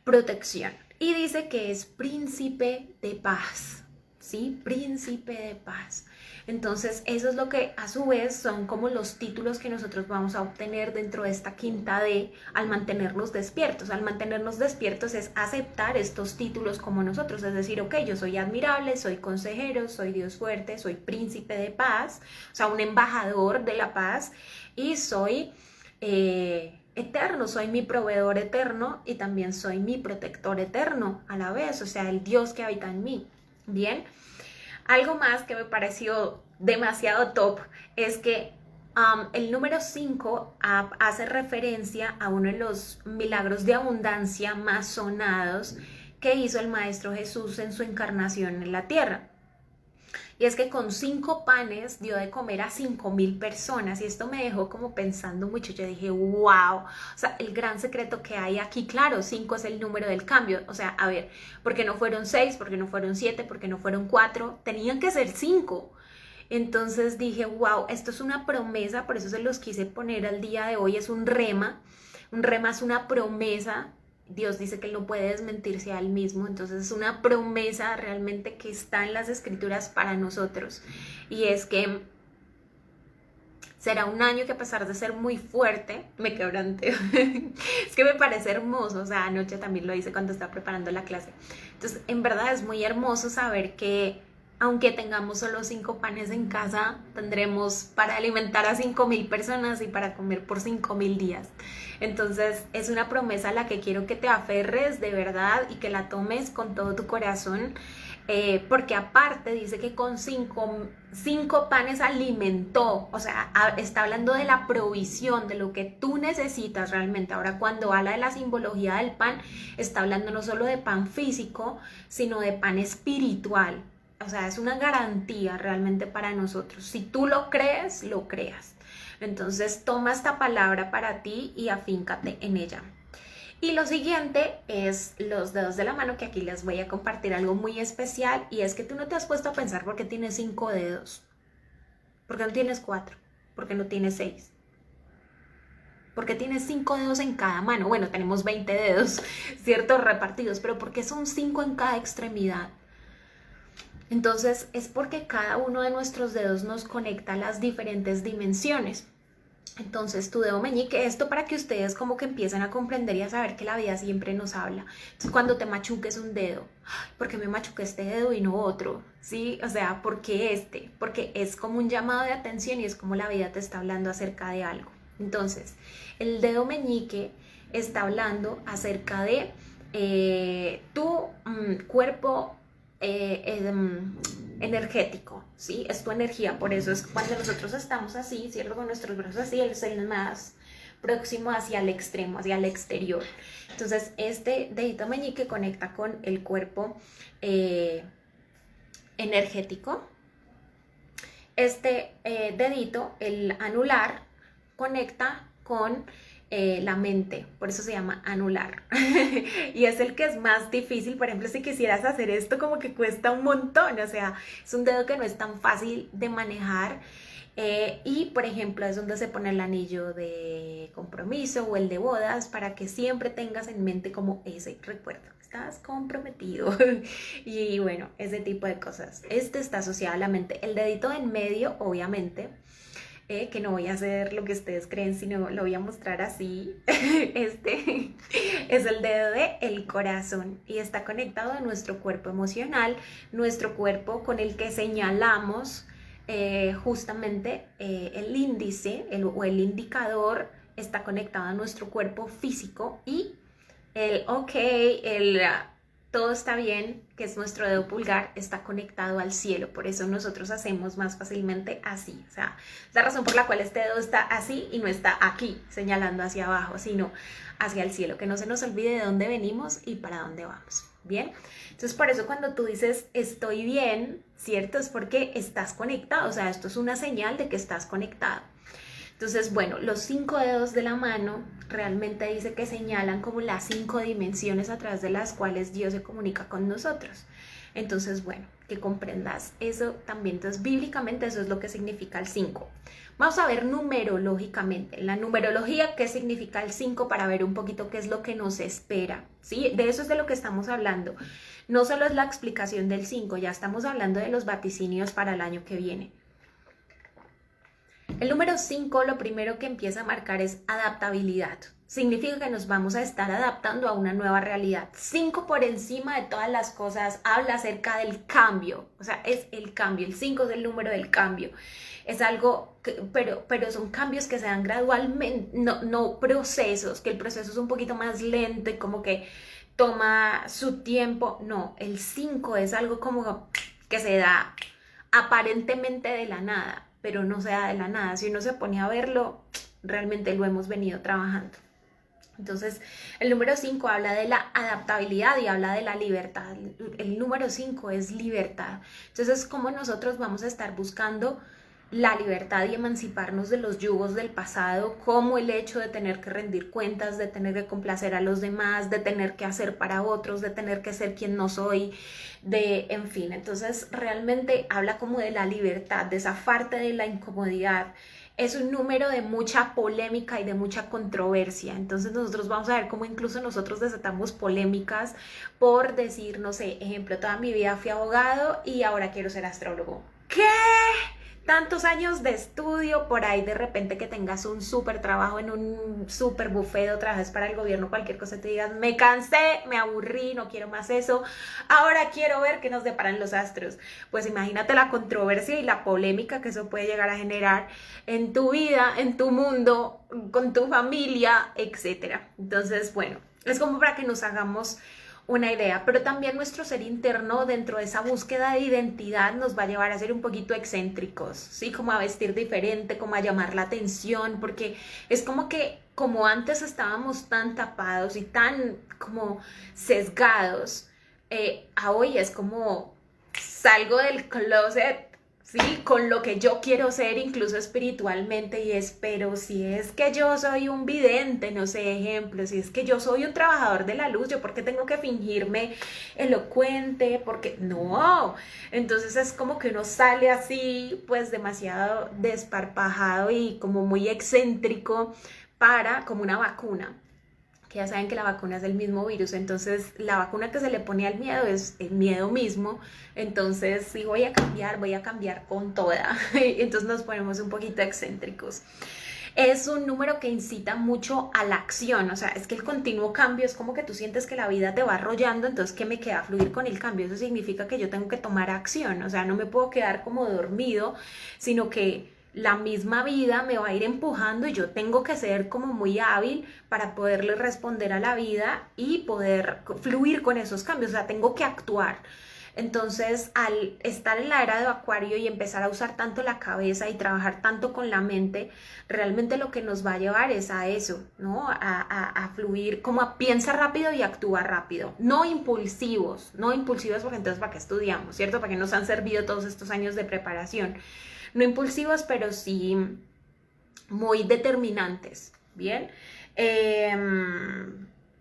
Speaker 1: protección. Y dice que es príncipe de paz, ¿sí? Príncipe de paz. Entonces, eso es lo que a su vez son como los títulos que nosotros vamos a obtener dentro de esta quinta D al mantenernos despiertos. Al mantenernos despiertos es aceptar estos títulos como nosotros, es decir, ok, yo soy admirable, soy consejero, soy Dios fuerte, soy príncipe de paz, o sea, un embajador de la paz, y soy eterno, soy mi proveedor eterno y también soy mi protector eterno a la vez, o sea, el Dios que habita en mí. Bien. Algo más que me pareció demasiado top es que el número 5 hace referencia a uno de los milagros de abundancia más sonados que hizo el Maestro Jesús en su encarnación en la tierra. Y es que con 5 panes dio de comer a 5,000 personas. Y esto me dejó como pensando mucho. Yo dije, wow. O sea, el gran secreto que hay aquí, claro, 5 es el número del cambio. O sea, a ver, ¿por qué no fueron 6? ¿Por qué no fueron 7? ¿Por qué no fueron 4? Tenían que ser 5. Entonces dije, wow, esto es una promesa. Por eso se los quise poner al día de hoy. Es un rema. Un rema es una promesa. Dios dice que Él no puede desmentirse a Él mismo, entonces es una promesa realmente que está en las Escrituras para nosotros, y es que será un año que, a pesar de ser muy fuerte, me quebranteo. Es que me parece hermoso, o sea, anoche también lo hice cuando estaba preparando la clase. Entonces, en verdad es muy hermoso saber que aunque tengamos solo 5 panes en casa, tendremos para alimentar a 5,000 personas y para comer por 5,000 días. Entonces es una promesa a la que quiero que te aferres de verdad y que la tomes con todo tu corazón, porque aparte dice que con 5 panes alimentó, o sea, está hablando de la provisión, de lo que tú necesitas realmente. Ahora, cuando habla de la simbología del pan, está hablando no solo de pan físico, sino de pan espiritual. O sea, es una garantía realmente para nosotros. Si tú lo crees, lo creas. Entonces, toma esta palabra para ti y afíncate en ella. Y lo siguiente es los dedos de la mano, que aquí les voy a compartir algo muy especial. Y es que tú no te has puesto a pensar por qué tienes 5 dedos. ¿Por qué no tienes 4? ¿Por qué no tienes 6? ¿Por qué tienes 5 dedos en cada mano? Bueno, tenemos 20 dedos, ¿cierto? Repartidos, pero ¿por qué son 5 en cada extremidad? Entonces es porque cada uno de nuestros dedos nos conecta a las diferentes dimensiones. Entonces tu dedo meñique, esto para que ustedes como que empiecen a comprender y a saber que la vida siempre nos habla. Entonces cuando te machuques un dedo, ¿por qué me machuqué este dedo y no otro? ¿Sí? O sea, ¿por qué este? Porque es como un llamado de atención y es como la vida te está hablando acerca de algo. Entonces el dedo meñique está hablando acerca de tu cuerpo energético, ¿sí? Es tu energía, por eso es cuando nosotros estamos así, ¿cierto? Con nuestros brazos así, el el más próximo hacia el extremo, hacia el exterior. Entonces, este dedito meñique conecta con el cuerpo energético. Este dedito, el anular, conecta con la mente, por eso se llama anular. Y es el que es más difícil. Por ejemplo, si quisieras hacer esto, como que cuesta un montón, o sea, es un dedo que no es tan fácil de manejar, y por ejemplo es donde se pone el anillo de compromiso o el de bodas, para que siempre tengas en mente como ese recuerdo, estás comprometido. Y bueno, ese tipo de cosas. Este está asociado a la mente. El dedito en medio, obviamente, que no voy a hacer lo que ustedes creen, sino lo voy a mostrar así. Este es el dedo de el corazón y está conectado a nuestro cuerpo emocional, nuestro cuerpo con el que señalamos justamente el índice o el indicador está conectado a nuestro cuerpo físico y el ok, todo está bien, que es nuestro dedo pulgar, está conectado al cielo. Por eso nosotros hacemos más fácilmente así. O sea, es la razón por la cual este dedo está así y no está aquí, señalando hacia abajo, sino hacia el cielo. Que no se nos olvide de dónde venimos y para dónde vamos. ¿Bien? Entonces, por eso cuando tú dices estoy bien, ¿cierto? Es porque estás conectado. O sea, esto es una señal de que estás conectado. Entonces, bueno, los 5 dedos de la mano realmente dice que señalan como las 5 dimensiones a través de las cuales Dios se comunica con nosotros. Entonces, bueno, que comprendas eso también. Entonces, bíblicamente eso es lo que significa el 5. Vamos a ver numerológicamente. En la numerología, ¿qué significa el 5? Para ver un poquito qué es lo que nos espera. ¿Sí? De eso es de lo que estamos hablando. No solo es la explicación del 5, ya estamos hablando de los vaticinios para el año que viene. El número 5 lo primero que empieza a marcar es adaptabilidad. Significa que nos vamos a estar adaptando a una nueva realidad. 5 por encima de todas las cosas habla acerca del cambio. O sea, es el cambio. El 5 es el número del cambio. Es algo, pero son cambios que se dan gradualmente, no procesos, que el proceso es un poquito más lento y como que toma su tiempo. No, el 5 es algo como que se da aparentemente de la nada, pero no se da de la nada. Si uno se pone a verlo, realmente lo hemos venido trabajando. Entonces, el número 5 habla de la adaptabilidad y habla de la libertad. El número 5 es libertad. Entonces, es como nosotros vamos a estar buscando la libertad y emanciparnos de los yugos del pasado, como el hecho de tener que rendir cuentas, de tener que complacer a los demás, de tener que hacer para otros, de tener que ser quien no soy, en fin. Entonces realmente habla como de la libertad, de zafarte de la incomodidad. Es un número de mucha polémica y de mucha controversia. Entonces nosotros vamos a ver cómo incluso nosotros desatamos polémicas por decir, no sé, ejemplo, toda mi vida fui abogado y ahora quiero ser astrólogo. ¿Qué? Tantos años de estudio, por ahí de repente que tengas un súper trabajo en un súper buffet o trabajes para el gobierno, cualquier cosa te digas, me cansé, me aburrí, no quiero más eso, ahora quiero ver qué nos deparan los astros. Pues imagínate la controversia y la polémica que eso puede llegar a generar en tu vida, en tu mundo, con tu familia, etcétera. Entonces, bueno, es como para que nos hagamos una idea, pero también nuestro ser interno dentro de esa búsqueda de identidad nos va a llevar a ser un poquito excéntricos, ¿sí? Como a vestir diferente, como a llamar la atención, porque es como que como antes estábamos tan tapados y tan como sesgados, a hoy es como salgo del closet, ¿sí? Con lo que yo quiero ser, incluso espiritualmente, y espero, si es que yo soy un vidente, no sé, ejemplo, si es que yo soy un trabajador de la luz, ¿yo por qué tengo que fingirme elocuente? Porque no, entonces es como que uno sale así, pues demasiado desparpajado y como muy excéntrico como una vacuna. Que ya saben que la vacuna es el mismo virus, entonces la vacuna que se le pone al miedo es el miedo mismo, entonces si voy a cambiar con toda, entonces nos ponemos un poquito excéntricos. Es un número que incita mucho a la acción, o sea, es que el continuo cambio es como que tú sientes que la vida te va arrollando, entonces ¿qué me queda? Fluir con el cambio, eso significa que yo tengo que tomar acción, o sea, no me puedo quedar como dormido, sino que la misma vida me va a ir empujando y yo tengo que ser como muy hábil para poderle responder a la vida y poder fluir con esos cambios, o sea, tengo que actuar. Entonces, al estar en la era de Acuario y empezar a usar tanto la cabeza y trabajar tanto con la mente, realmente lo que nos va a llevar es a eso, ¿no? A fluir, como a piensa rápido y actúa rápido. No impulsivos porque entonces ¿para qué estudiamos, cierto? ¿Para qué nos han servido todos estos años de preparación? No impulsivos, pero sí muy determinantes, ¿bien?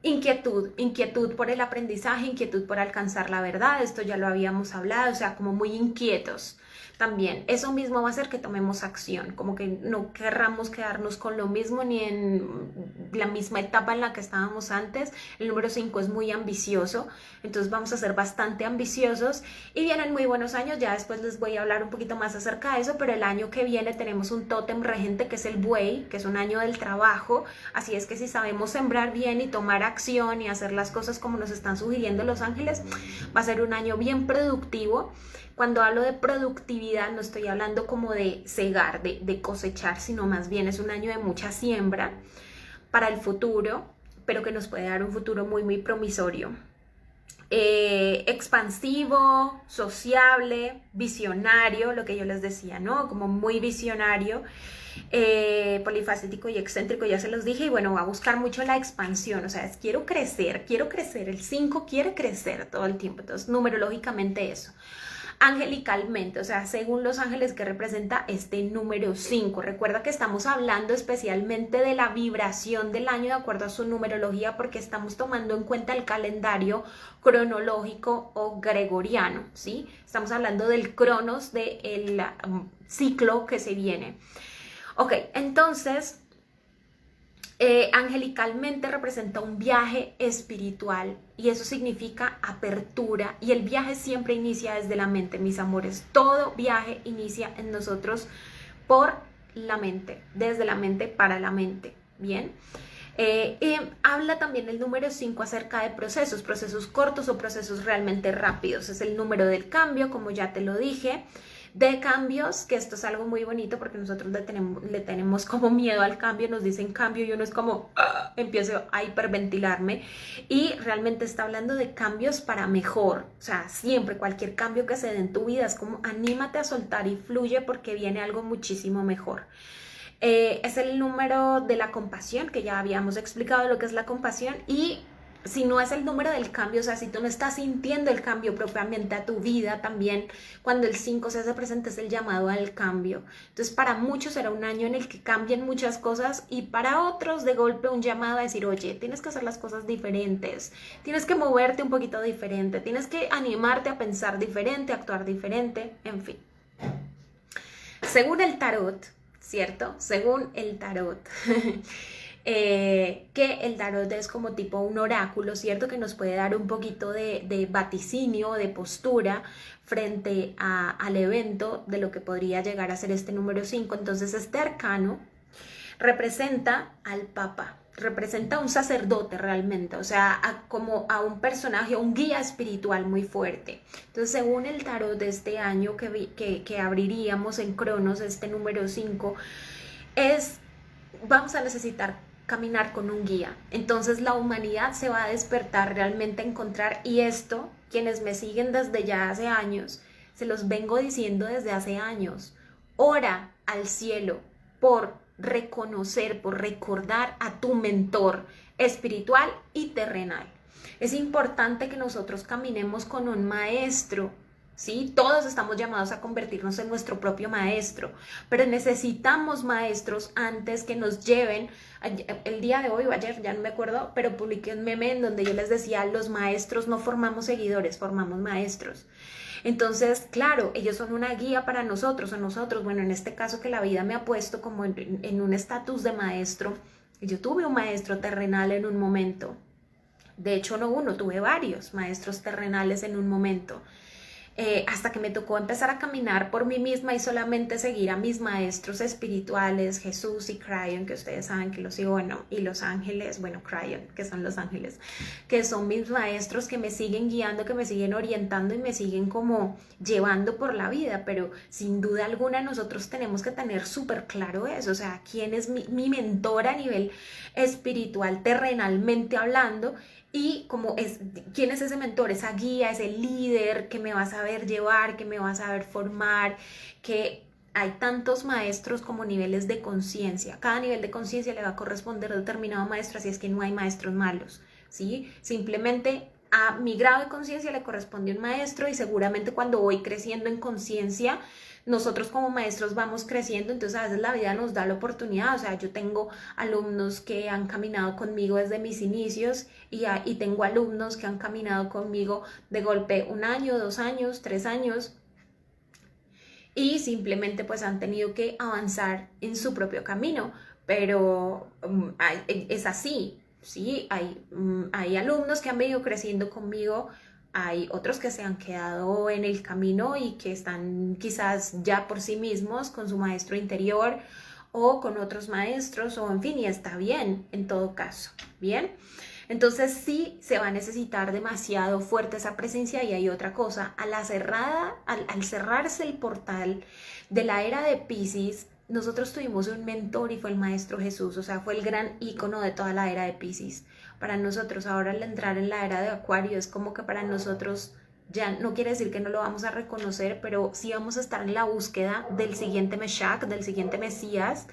Speaker 1: Inquietud por el aprendizaje, inquietud por alcanzar la verdad, esto ya lo habíamos hablado, o sea, como muy inquietos. también eso mismo va a hacer que tomemos acción, como que no querramos quedarnos con lo mismo ni en la misma etapa en la que estábamos antes. El número 5 es muy ambicioso, entonces vamos a ser bastante ambiciosos y vienen muy buenos años. Ya después les voy a hablar un poquito más acerca de eso, pero el año que viene tenemos un tótem regente que es el buey, que es un año del trabajo, así es que si sabemos sembrar bien y tomar acción y hacer las cosas como nos están sugiriendo los ángeles, va a ser un año bien productivo. Cuando hablo de productividad no estoy hablando como de cegar, de cosechar, sino más bien es un año de mucha siembra para el futuro, pero que nos puede dar un futuro muy, muy promisorio. Expansivo, sociable, visionario, lo que yo les decía, ¿no? Como muy visionario, polifacético y excéntrico, ya se los dije, y bueno, va a buscar mucho la expansión, o sea, quiero crecer, el 5 quiere crecer todo el tiempo, entonces numerológicamente eso. Angelicalmente, o sea, según los ángeles que representa este número 5. Recuerda que estamos hablando especialmente de la vibración del año de acuerdo a su numerología porque estamos tomando en cuenta el calendario cronológico o gregoriano, ¿sí? Estamos hablando del cronos, del ciclo que se viene. Ok, entonces angelicalmente representa un viaje espiritual y eso significa apertura, y el viaje siempre inicia desde la mente, mis amores. Todo viaje inicia en nosotros por la mente, desde la mente para la mente, ¿bien? Y habla también el número 5 acerca de procesos cortos o procesos realmente rápidos. Es el número del cambio, como ya te lo dije, de cambios, que esto es algo muy bonito porque nosotros le tenemos como miedo al cambio, nos dicen cambio y uno es como, empiezo a hiperventilarme, y realmente está hablando de cambios para mejor. O sea, siempre cualquier cambio que se dé en tu vida es como anímate a soltar y fluye porque viene algo muchísimo mejor. Es el número de la compasión, que ya habíamos explicado lo que es la compasión, y si no es el número del cambio, o sea, si tú no estás sintiendo el cambio propiamente a tu vida, también cuando el 5 se hace presente es el llamado al cambio. Entonces, para muchos será un año en el que cambien muchas cosas y para otros de golpe un llamado a decir, oye, tienes que hacer las cosas diferentes, tienes que moverte un poquito diferente, tienes que animarte a pensar diferente, a actuar diferente, en fin. Según el tarot, ¿cierto? Según el tarot. Que el tarot es como tipo un oráculo, ¿cierto? Que nos puede dar un poquito de vaticinio, de postura frente al evento de lo que podría llegar a ser este número 5. Entonces este arcano representa al Papa, representa a un sacerdote realmente, o sea, como a un personaje, un guía espiritual muy fuerte. Entonces, según el tarot de este año que abriríamos en Cronos, este número 5, vamos a necesitar caminar con un guía. Entonces la humanidad se va a despertar realmente a encontrar, y esto, quienes me siguen desde ya hace años, se los vengo diciendo desde hace años, ora al cielo por reconocer, por recordar a tu mentor espiritual y terrenal. Es importante que nosotros caminemos con un maestro, ¿sí? Todos estamos llamados a convertirnos en nuestro propio maestro, pero necesitamos maestros antes que nos lleven. El día de hoy o ayer, ya no me acuerdo, pero publiqué un meme en donde yo les decía, los maestros no formamos seguidores, formamos maestros. Entonces, claro, ellos son una guía para nosotros, o nosotros, bueno, en este caso que la vida me ha puesto como en un estatus de maestro. Yo tuve un maestro terrenal en un momento, de hecho no uno, tuve varios maestros terrenales en un momento. Hasta que me tocó empezar a caminar por mí misma y solamente seguir a mis maestros espirituales, Jesús y Cryon, que ustedes saben que los sigo, bueno, y los ángeles, bueno, Cryon, que son los ángeles, que son mis maestros que me siguen guiando, que me siguen orientando y me siguen como llevando por la vida. Pero sin duda alguna nosotros tenemos que tener súper claro eso, o sea, quién es mi mentor a nivel espiritual, terrenalmente hablando, y quién es ese mentor, esa guía, ese líder que me va a saber llevar, que me va a saber formar, que hay tantos maestros como niveles de conciencia. Cada nivel de conciencia le va a corresponder determinado maestro, así es que no hay maestros malos, ¿sí? Simplemente a mi grado de conciencia le corresponde un maestro, y seguramente cuando voy creciendo en conciencia, nosotros como maestros vamos creciendo, entonces a veces la vida nos da la oportunidad. O sea, yo tengo alumnos que han caminado conmigo desde mis inicios y tengo alumnos que han caminado conmigo de golpe 1 año, 2 años, 3 años, y simplemente pues han tenido que avanzar en su propio camino, pero es así, ¿sí? Hay alumnos que han venido creciendo conmigo, hay otros que se han quedado en el camino y que están quizás ya por sí mismos con su maestro interior o con otros maestros o en fin, y está bien en todo caso, ¿bien? Entonces sí se va a necesitar demasiado fuerte esa presencia y hay otra cosa, al cerrarse el portal de la era de Piscis, nosotros tuvimos un mentor y fue el Maestro Jesús, o sea, fue el gran ícono de toda la era de Piscis. Para nosotros ahora al entrar en la era de Acuario es como que para nosotros ya no quiere decir que no lo vamos a reconocer, pero sí vamos a estar en la búsqueda del siguiente Meshach, del siguiente Mesías.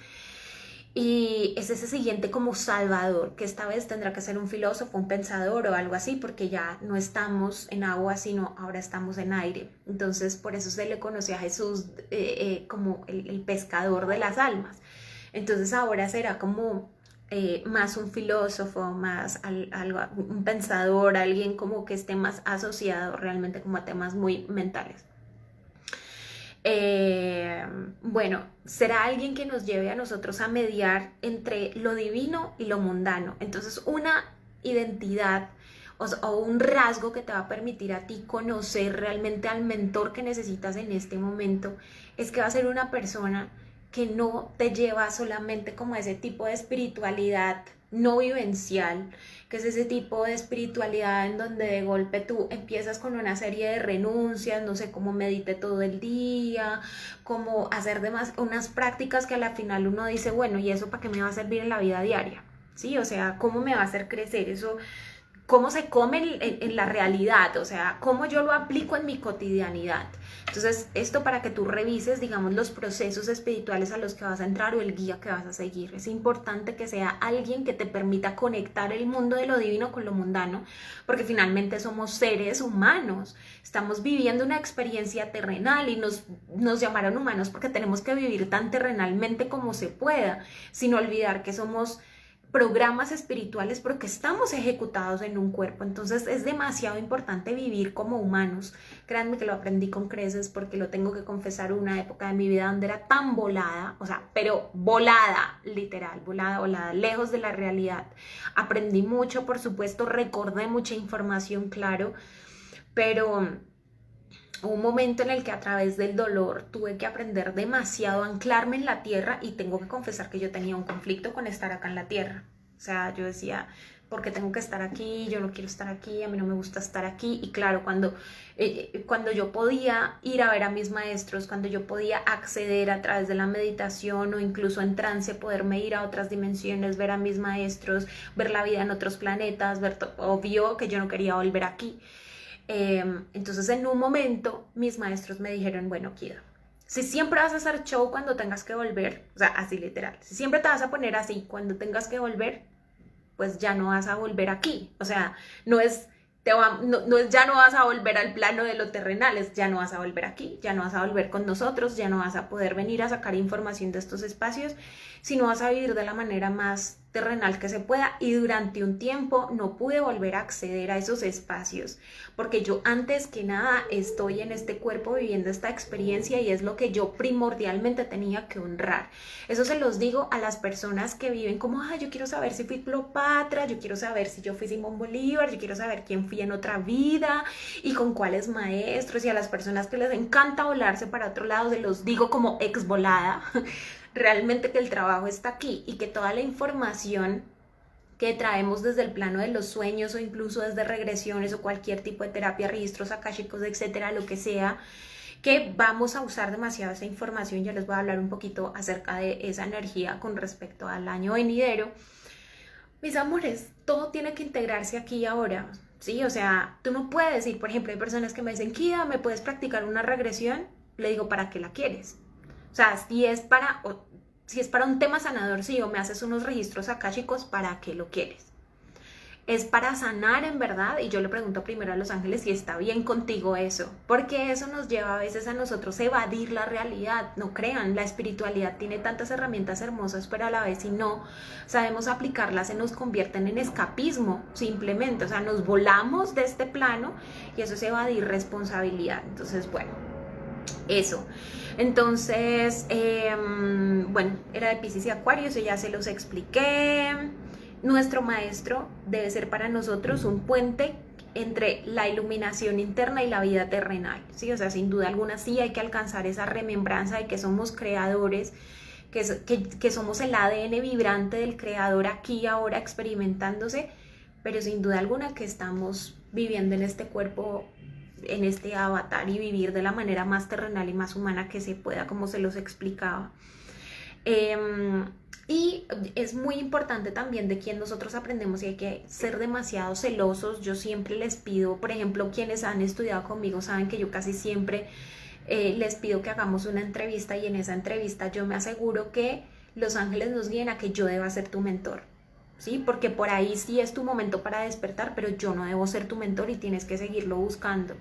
Speaker 1: Y es ese siguiente como salvador, que esta vez tendrá que ser un filósofo, un pensador o algo así, porque ya no estamos en agua, sino ahora estamos en aire. Entonces, por eso se le conoce a Jesús como el pescador de las almas. Entonces, ahora será como más un filósofo, más un pensador, alguien como que esté más asociado realmente como a temas muy mentales. Bueno, será alguien que nos lleve a nosotros a mediar entre lo divino y lo mundano. Entonces, una identidad o un rasgo que te va a permitir a ti conocer realmente al mentor que necesitas en este momento es que va a ser una persona que no te lleva solamente como a ese tipo de espiritualidad no vivencial, que es ese tipo de espiritualidad en donde de golpe tú empiezas con una serie de renuncias, no sé, cómo medite todo el día, cómo hacer unas prácticas que a la final uno dice, bueno, ¿y eso para qué me va a servir en la vida diaria? ¿Sí? O sea, ¿cómo me va a hacer crecer eso? ¿Cómo se come en la realidad? O sea, ¿cómo yo lo aplico en mi cotidianidad? Entonces, esto para que tú revises, digamos, los procesos espirituales a los que vas a entrar o el guía que vas a seguir. Es importante que sea alguien que te permita conectar el mundo de lo divino con lo mundano, porque finalmente somos seres humanos. Estamos viviendo una experiencia terrenal y nos llamaron humanos porque tenemos que vivir tan terrenalmente como se pueda, sin olvidar que somos programas espirituales porque estamos ejecutados en un cuerpo. Entonces es demasiado importante vivir como humanos. Créanme que lo aprendí con creces porque lo tengo que confesar, una época de mi vida donde era tan volada, o sea, pero volada, literal, volada, lejos de la realidad. Aprendí mucho, por supuesto, recordé mucha información, claro, pero hubo un momento en el que a través del dolor tuve que aprender demasiado a anclarme en la tierra y tengo que confesar que yo tenía un conflicto con estar acá en la tierra. O sea, yo decía, ¿por qué tengo que estar aquí? Yo no quiero estar aquí, a mí no me gusta estar aquí. Y claro, cuando yo podía ir a ver a mis maestros, cuando yo podía acceder a través de la meditación o incluso en trance, poderme ir a otras dimensiones, ver a mis maestros, ver la vida en otros planetas, obvio que yo no quería volver aquí. Entonces en un momento mis maestros me dijeron, bueno, Kida, si siempre vas a hacer show cuando tengas que volver, o sea, así literal, si siempre te vas a poner así cuando tengas que volver, pues ya no vas a volver aquí. O sea, no es ya no vas a volver al plano de lo terrenal, es ya no vas a volver aquí, ya no vas a volver con nosotros, ya no vas a poder venir a sacar información de estos espacios, sino vas a vivir de la manera más terrenal que se pueda. Y durante un tiempo no pude volver a acceder a esos espacios porque yo antes que nada estoy en este cuerpo viviendo esta experiencia y es lo que yo primordialmente tenía que honrar. Eso se los digo a las personas que viven como, yo quiero saber si fui Cleopatra, yo quiero saber si yo fui Simón Bolívar, yo quiero saber quién fui en otra vida y con cuáles maestros, y a las personas que les encanta volarse para otro lado, se los digo como ex volada, realmente que el trabajo está aquí y que toda la información que traemos desde el plano de los sueños o incluso desde regresiones o cualquier tipo de terapia, registros akáshicos, etcétera, lo que sea, que vamos a usar demasiado esa información. Yo les voy a hablar un poquito acerca de esa energía con respecto al año venidero. Mis amores, todo tiene que integrarse aquí y ahora, ¿sí? O sea, tú no puedes decir, por ejemplo, hay personas que me dicen, Kida, ¿me puedes practicar una regresión? Le digo, ¿para qué la quieres? O sea, si es para un tema sanador, sí, o me haces unos registros akáshicos, ¿para qué lo quieres? Es para sanar en verdad, y yo le pregunto primero a los ángeles si está bien contigo eso, porque eso nos lleva a veces a nosotros evadir la realidad. No crean, la espiritualidad tiene tantas herramientas hermosas, pero a la vez si no sabemos aplicarlas se nos convierten en escapismo simplemente, o sea, nos volamos de este plano y eso es evadir responsabilidad. Entonces, bueno, eso. Entonces, bueno, era de Piscis y Acuario, eso ya se los expliqué. Nuestro maestro debe ser para nosotros un puente entre la iluminación interna y la vida terrenal, ¿sí? O sea, sin duda alguna sí hay que alcanzar esa remembranza de que somos creadores, que somos el ADN vibrante del creador aquí ahora experimentándose, pero sin duda alguna que estamos viviendo en este cuerpo, en este avatar, y vivir de la manera más terrenal y más humana que se pueda, como se los explicaba. Y es muy importante también de quién nosotros aprendemos, y hay que ser demasiado celosos. Yo siempre les pido, por ejemplo, quienes han estudiado conmigo saben que yo casi siempre les pido que hagamos una entrevista, y en esa entrevista yo me aseguro que los ángeles nos guíen a que yo deba ser tu mentor, ¿sí? Porque por ahí sí es tu momento para despertar, pero yo no debo ser tu mentor y tienes que seguirlo buscando.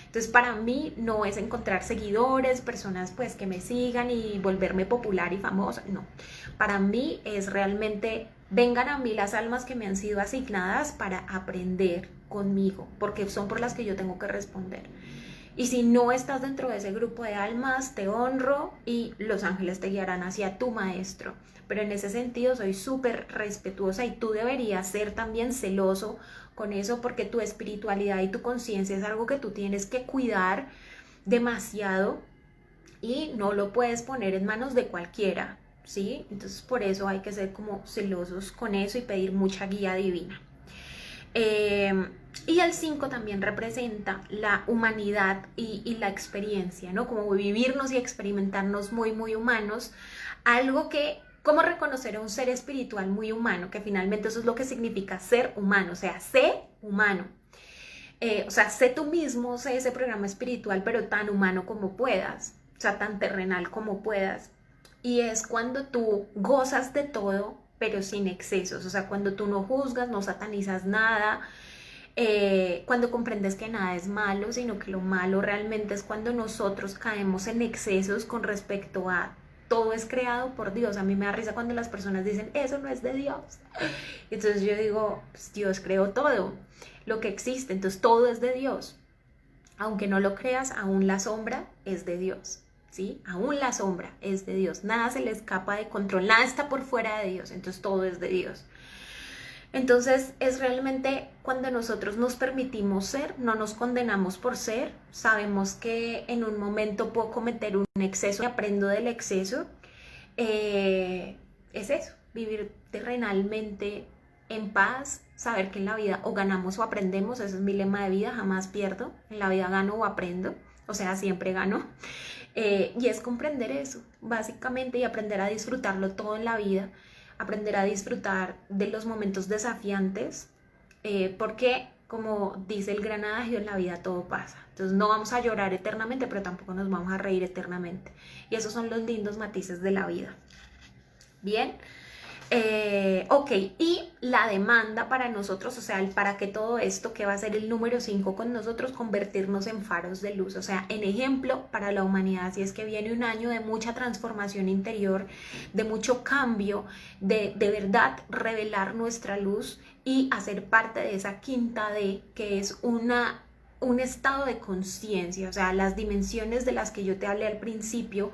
Speaker 1: Entonces, para mí no es encontrar seguidores, personas pues que me sigan y volverme popular y famosa, no. Para mí es realmente, vengan a mí las almas que me han sido asignadas para aprender conmigo, porque son por las que yo tengo que responder. Y si no estás dentro de ese grupo de almas, te honro y los ángeles te guiarán hacia tu maestro. Pero en ese sentido soy súper respetuosa, y tú deberías ser también celoso con eso, porque tu espiritualidad y tu conciencia es algo que tú tienes que cuidar demasiado y no lo puedes poner en manos de cualquiera, ¿sí? Entonces por eso hay que ser como celosos con eso y pedir mucha guía divina. Y el 5 también representa la humanidad y la experiencia, ¿no? Como vivirnos y experimentarnos muy, muy humanos. Algo que, como reconocer a un ser espiritual muy humano, que finalmente eso es lo que significa ser humano, o sea, sé humano. O sea, sé tú mismo, sé ese programa espiritual, pero tan humano como puedas, o sea, tan terrenal como puedas. Y es cuando tú gozas de todo, pero sin excesos, o sea, cuando tú no juzgas, no satanizas nada, cuando comprendes que nada es malo, sino que lo malo realmente es cuando nosotros caemos en excesos con respecto a todo es creado por Dios. A mí me da risa cuando las personas dicen, eso no es de Dios. Entonces yo digo, pues Dios creó todo lo que existe, entonces todo es de Dios. Aunque no lo creas, aún la sombra es de Dios, ¿sí? Aún la sombra es de Dios. Nada se le escapa de control, nada está por fuera de Dios, entonces todo es de Dios. Entonces es realmente cuando nosotros nos permitimos ser, no nos condenamos por ser, sabemos que en un momento puedo cometer un exceso y aprendo del exceso. Es eso, vivir terrenalmente en paz, saber que en la vida o ganamos o aprendemos, ese es mi lema de vida, jamás pierdo, en la vida gano o aprendo, o sea, siempre gano. Y es comprender eso, básicamente, y aprender a disfrutarlo todo en la vida, aprender a disfrutar de los momentos desafiantes, porque como dice el gran adagio, en la vida todo pasa. Entonces no vamos a llorar eternamente, pero tampoco nos vamos a reír eternamente. Y esos son los lindos matices de la vida. Bien. Ok, y la demanda para nosotros, o sea, el para qué todo esto, que va a ser el número 5 con nosotros, convertirnos en faros de luz, o sea, en ejemplo para la humanidad. Si es que viene un año de mucha transformación interior, de mucho cambio, de verdad revelar nuestra luz y hacer parte de esa quinta D, que es un estado de conciencia. O sea, las dimensiones de las que yo te hablé al principio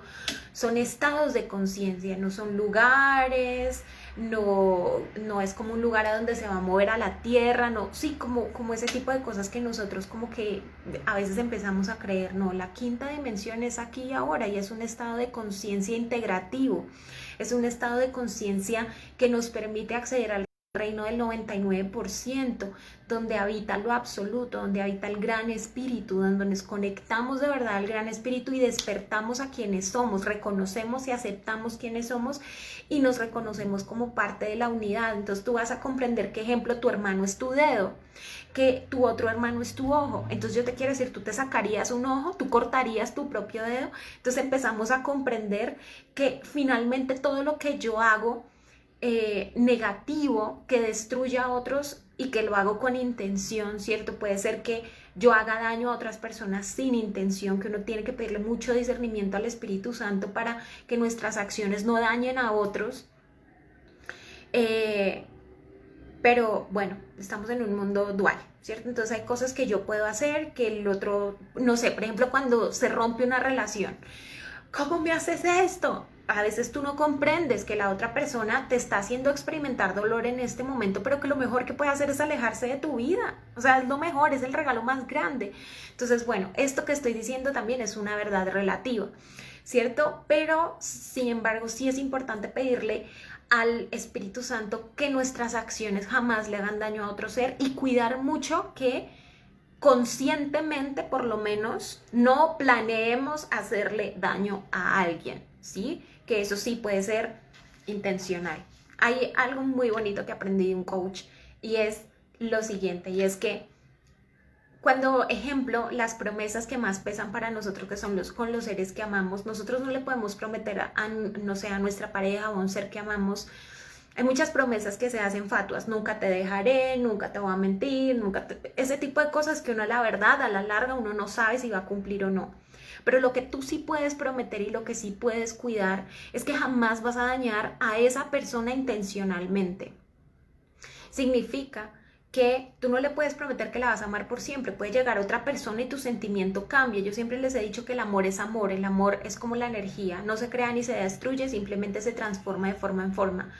Speaker 1: son estados de conciencia, no son lugares, no es como un lugar a donde se va a mover a la tierra, no, sí, como ese tipo de cosas que nosotros como que a veces empezamos a creer. No, la quinta dimensión es aquí y ahora, y es un estado de conciencia integrativo, es un estado de conciencia que nos permite acceder al reino del 99%, donde habita lo absoluto, donde habita el gran espíritu, donde nos conectamos de verdad al gran espíritu y despertamos a quienes somos, reconocemos y aceptamos quiénes somos y nos reconocemos como parte de la unidad. Entonces tú vas a comprender que, ejemplo, tu hermano es tu dedo, que tu otro hermano es tu ojo. Entonces yo te quiero decir, tú te sacarías un ojo, tú cortarías tu propio dedo. Entonces empezamos a comprender que finalmente todo lo que yo hago negativo, que destruya a otros y que lo hago con intención, ¿cierto? Puede ser que yo haga daño a otras personas sin intención, que uno tiene que pedirle mucho discernimiento al Espíritu Santo para que nuestras acciones no dañen a otros. Pero bueno, estamos en un mundo dual, ¿cierto? Entonces hay cosas que yo puedo hacer que el otro, no sé, por ejemplo, cuando se rompe una relación, ¿cómo me haces esto? A veces tú no comprendes que la otra persona te está haciendo experimentar dolor en este momento, pero que lo mejor que puede hacer es alejarse de tu vida. O sea, es lo mejor, es el regalo más grande. Entonces, bueno, esto que estoy diciendo también es una verdad relativa, ¿cierto? Pero, sin embargo, sí es importante pedirle al Espíritu Santo que nuestras acciones jamás le hagan daño a otro ser y cuidar mucho que conscientemente, por lo menos, no planeemos hacerle daño a alguien, ¿sí? Que eso sí puede ser intencional. Hay algo muy bonito que aprendí de un coach y es lo siguiente, y es que cuando, ejemplo, las promesas que más pesan para nosotros, que son con los seres que amamos, nosotros no le podemos prometer no sé, a nuestra pareja o a un ser que amamos. Hay muchas promesas que se hacen fatuas, nunca te dejaré, nunca te voy a mentir, ese tipo de cosas que uno, la verdad, a la larga uno no sabe si va a cumplir o no. Pero lo que tú sí puedes prometer y lo que sí puedes cuidar es que jamás vas a dañar a esa persona intencionalmente. Significa que tú no le puedes prometer que la vas a amar por siempre. Puede llegar otra persona y tu sentimiento cambia. Yo siempre les he dicho que el amor es amor. El amor es como la energía. No se crea ni se destruye, simplemente se transforma de forma en forma.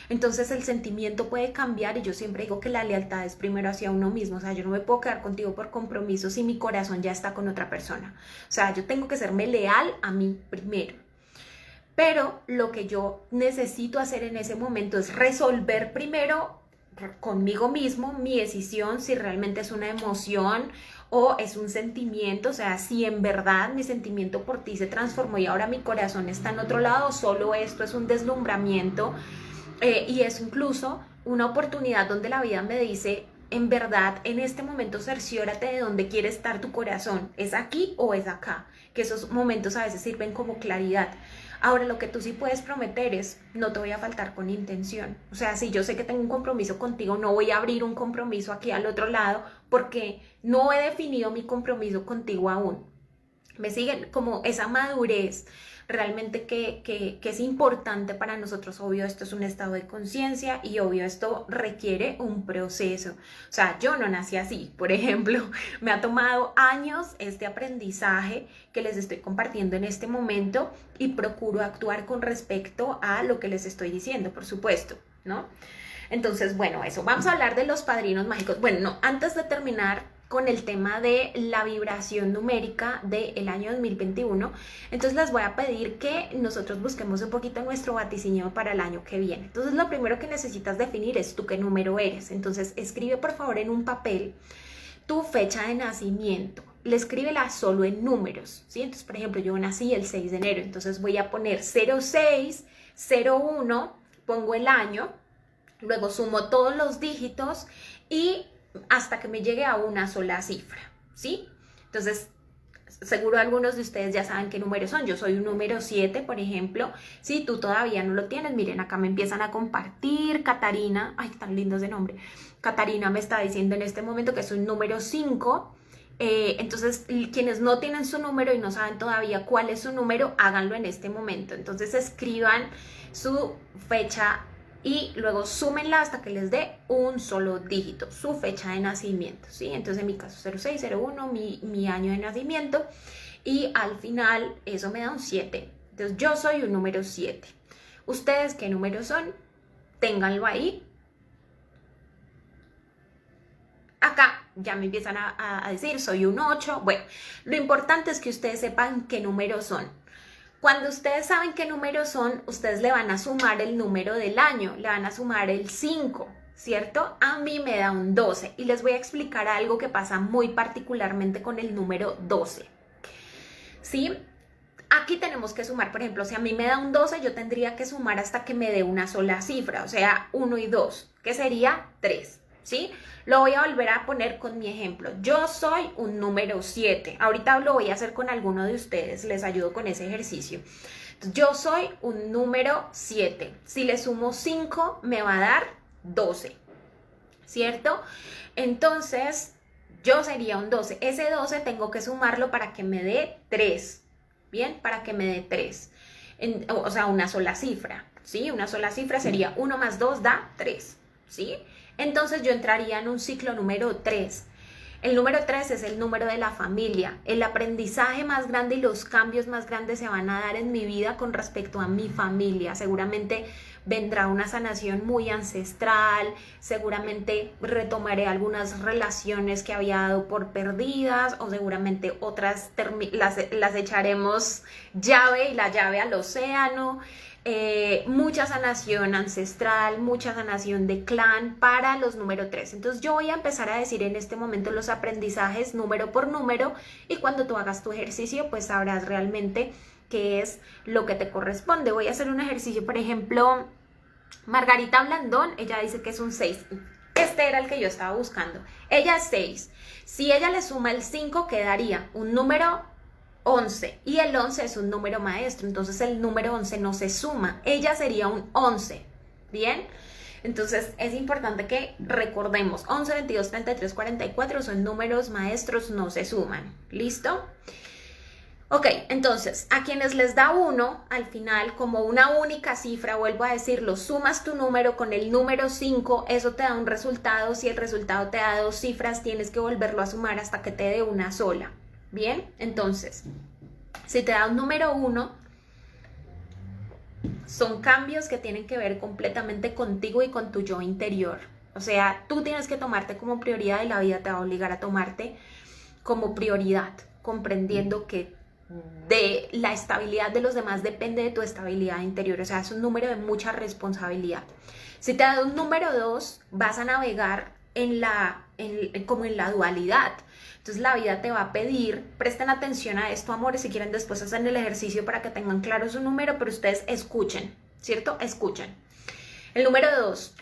Speaker 1: Entonces el sentimiento puede cambiar y yo siempre digo que la lealtad es primero hacia uno mismo. O sea, yo no me puedo quedar contigo por compromiso si mi corazón ya está con otra persona. O sea, yo tengo que serme leal a mí primero. Pero lo que yo necesito hacer en ese momento es resolver primero conmigo mismo mi decisión, si realmente es una emoción o es un sentimiento, o sea, si en verdad mi sentimiento por ti se transformó y ahora mi corazón está en otro lado, solo esto es un deslumbramiento y es incluso una oportunidad donde la vida me dice, en verdad, en este momento cerciórate de dónde quiere estar tu corazón, ¿es aquí o es acá? Que esos momentos a veces sirven como claridad. Ahora, lo que tú sí puedes prometer es, no te voy a faltar con intención. O sea, si yo sé que tengo un compromiso contigo, no voy a abrir un compromiso aquí al otro lado porque no he definido mi compromiso contigo aún. Me siguen como esa madurez realmente que es importante para nosotros. Obvio, esto es un estado de conciencia y obvio, esto requiere un proceso. O sea, yo no nací así, por ejemplo, me ha tomado años este aprendizaje que les estoy compartiendo en este momento y procuro actuar con respecto a lo que les estoy diciendo, por supuesto, ¿no? Entonces, bueno, eso. Vamos a hablar de los padrinos mágicos. Bueno, no, antes de terminar con el tema de la vibración numérica del año 2021, entonces les voy a pedir que nosotros busquemos un poquito nuestro vaticinio para el año que viene. Entonces, lo primero que necesitas definir es tú qué número eres. Entonces, escribe por favor en un papel tu fecha de nacimiento. Le escríbela solo en números, ¿sí? Entonces, por ejemplo, yo nací el 6 de enero, entonces voy a poner 06, 01, pongo el año, luego sumo todos los dígitos y hasta que me llegue a una sola cifra, ¿sí? Entonces, seguro algunos de ustedes ya saben qué números son. Yo soy un número 7, por ejemplo. Si tú todavía no lo tienes, miren, acá me empiezan a compartir. Catarina, ay, tan lindo ese nombre. Catarina me está diciendo en este momento que es un número 5. Entonces, quienes no tienen su número y no saben todavía cuál es su número, háganlo en este momento. Entonces, escriban su fecha y luego súmenla hasta que les dé un solo dígito, su fecha de nacimiento, ¿sí? Entonces en mi caso 06, 01, mi año de nacimiento y al final eso me da un 7. Entonces yo soy un número 7. ¿Ustedes qué números son? Ténganlo ahí. Acá ya me empiezan a decir, soy un 8. Bueno, lo importante es que ustedes sepan qué números son. Cuando ustedes saben qué números son, ustedes le van a sumar el número del año, le van a sumar el 5, ¿cierto? A mí me da un 12 y les voy a explicar algo que pasa muy particularmente con el número 12, ¿sí? Aquí tenemos que sumar, por ejemplo, si a mí me da un 12, yo tendría que sumar hasta que me dé una sola cifra, o sea, 1 y 2, que sería 3, ¿sí? Lo voy a volver a poner con mi ejemplo. Yo soy un número 7. Ahorita lo voy a hacer con alguno de ustedes. Les ayudo con ese ejercicio. Yo soy un número 7. Si le sumo 5, me va a dar 12. ¿Cierto? Entonces, yo sería un 12. Ese 12 tengo que sumarlo para que me dé 3. ¿Bien? Para que me dé 3. O sea, una sola cifra. ¿Sí? Una sola cifra sería 1 más 2 da 3. ¿Sí? Entonces yo entraría en un ciclo número 3. El número 3 es el número de la familia. El aprendizaje más grande y los cambios más grandes se van a dar en mi vida con respecto a mi familia. Seguramente vendrá una sanación muy ancestral, seguramente retomaré algunas relaciones que había dado por perdidas o seguramente otras las echaremos llave y la llave al océano. Mucha sanación ancestral, mucha sanación de clan para los número 3. Entonces yo voy a empezar a decir en este momento los aprendizajes número por número y cuando tú hagas tu ejercicio pues sabrás realmente qué es lo que te corresponde. Voy a hacer un ejercicio, por ejemplo, Margarita Blandón, ella dice que es un 6. Este era el que yo estaba buscando. Ella es 6. Si ella le suma el 5 quedaría un número 11 y el 11 es un número maestro, entonces el número 11 no se suma, ella sería un 11, ¿bien? Entonces es importante que recordemos, 11, 22, 33, 44 son números maestros, no se suman, ¿listo? Ok, entonces a quienes les da 1 al final como una única cifra, vuelvo a decirlo, sumas tu número con el número 5, eso te da un resultado, si el resultado te da 2 cifras tienes que volverlo a sumar hasta que te dé una sola. Bien, entonces, si te da un número 1, son cambios que tienen que ver completamente contigo y con tu yo interior. O sea, tú tienes que tomarte como prioridad y la vida te va a obligar a tomarte como prioridad, comprendiendo que de la estabilidad de los demás depende de tu estabilidad interior. O sea, es un número de mucha responsabilidad. Si te da un número 2, vas a navegar como en la dualidad. Entonces la vida te va a pedir, presten atención a esto, amores, si quieren después hacen el ejercicio para que tengan claro su número, pero ustedes escuchen, ¿cierto? Escuchen. El número 2.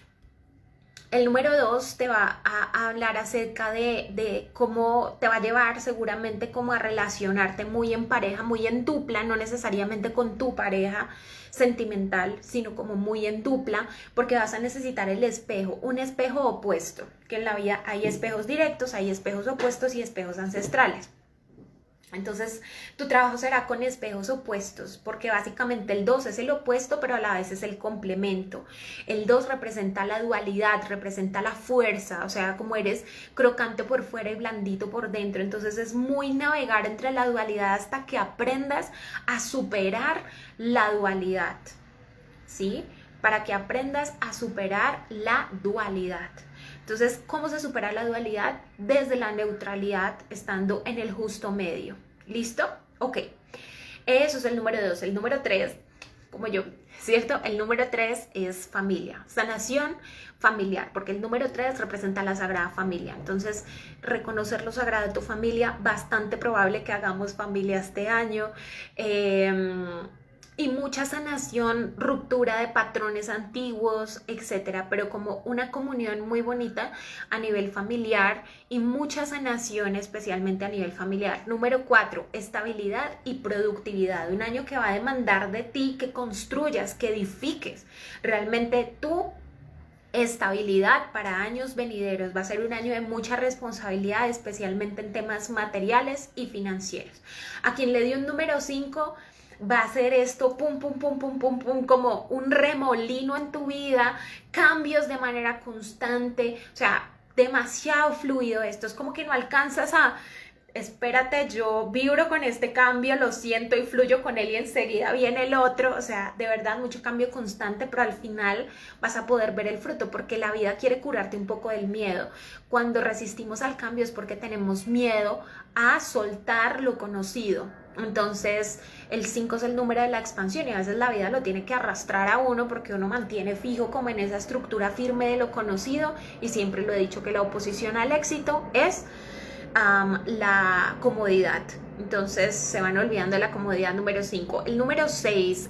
Speaker 1: El número 2 te va a hablar acerca de cómo te va a llevar seguramente como a relacionarte muy en pareja, muy en dupla, no necesariamente con tu pareja sentimental, sino como muy en dupla, porque vas a necesitar el espejo, un espejo opuesto, que en la vida hay espejos directos, hay espejos opuestos y espejos ancestrales. Entonces, tu trabajo será con espejos opuestos, porque básicamente el 2 es el opuesto, pero a la vez es el complemento. El 2 representa la dualidad, representa la fuerza, o sea, como eres crocante por fuera y blandito por dentro. Entonces, es muy navegar entre la dualidad hasta que aprendas a superar la dualidad, ¿sí? Para que aprendas a superar la dualidad. Entonces, ¿cómo se supera la dualidad? Desde la neutralidad, estando en el justo medio. ¿Listo? Ok. Eso es el número 2. El número 3, como yo, ¿cierto? El número 3 es familia, sanación familiar, porque el número 3 representa la Sagrada Familia. Entonces, reconocer lo sagrado de tu familia, bastante probable que hagamos familia este año. Y mucha sanación, ruptura de patrones antiguos, etcétera, pero como una comunión muy bonita a nivel familiar y mucha sanación especialmente a nivel familiar. Número 4, estabilidad y productividad. Un año que va a demandar de ti que construyas, que edifiques realmente tu estabilidad para años venideros. Va a ser un año de mucha responsabilidad, especialmente en temas materiales y financieros. A quien le dio un número 5, va a ser esto, pum, pum, pum, pum, pum, pum, como un remolino en tu vida, cambios de manera constante, o sea, demasiado fluido esto, es como que no alcanzas a, espérate, yo vibro con este cambio, lo siento y fluyo con él y enseguida viene el otro, o sea, de verdad mucho cambio constante, pero al final vas a poder ver el fruto porque la vida quiere curarte un poco del miedo. Cuando resistimos al cambio es porque tenemos miedo a soltar lo conocido. Entonces el 5 es el número de la expansión y a veces la vida lo tiene que arrastrar a uno porque uno mantiene fijo como en esa estructura firme de lo conocido, y siempre lo he dicho que la oposición al éxito es la comodidad. Entonces se van olvidando de la comodidad. Número 5. El número 6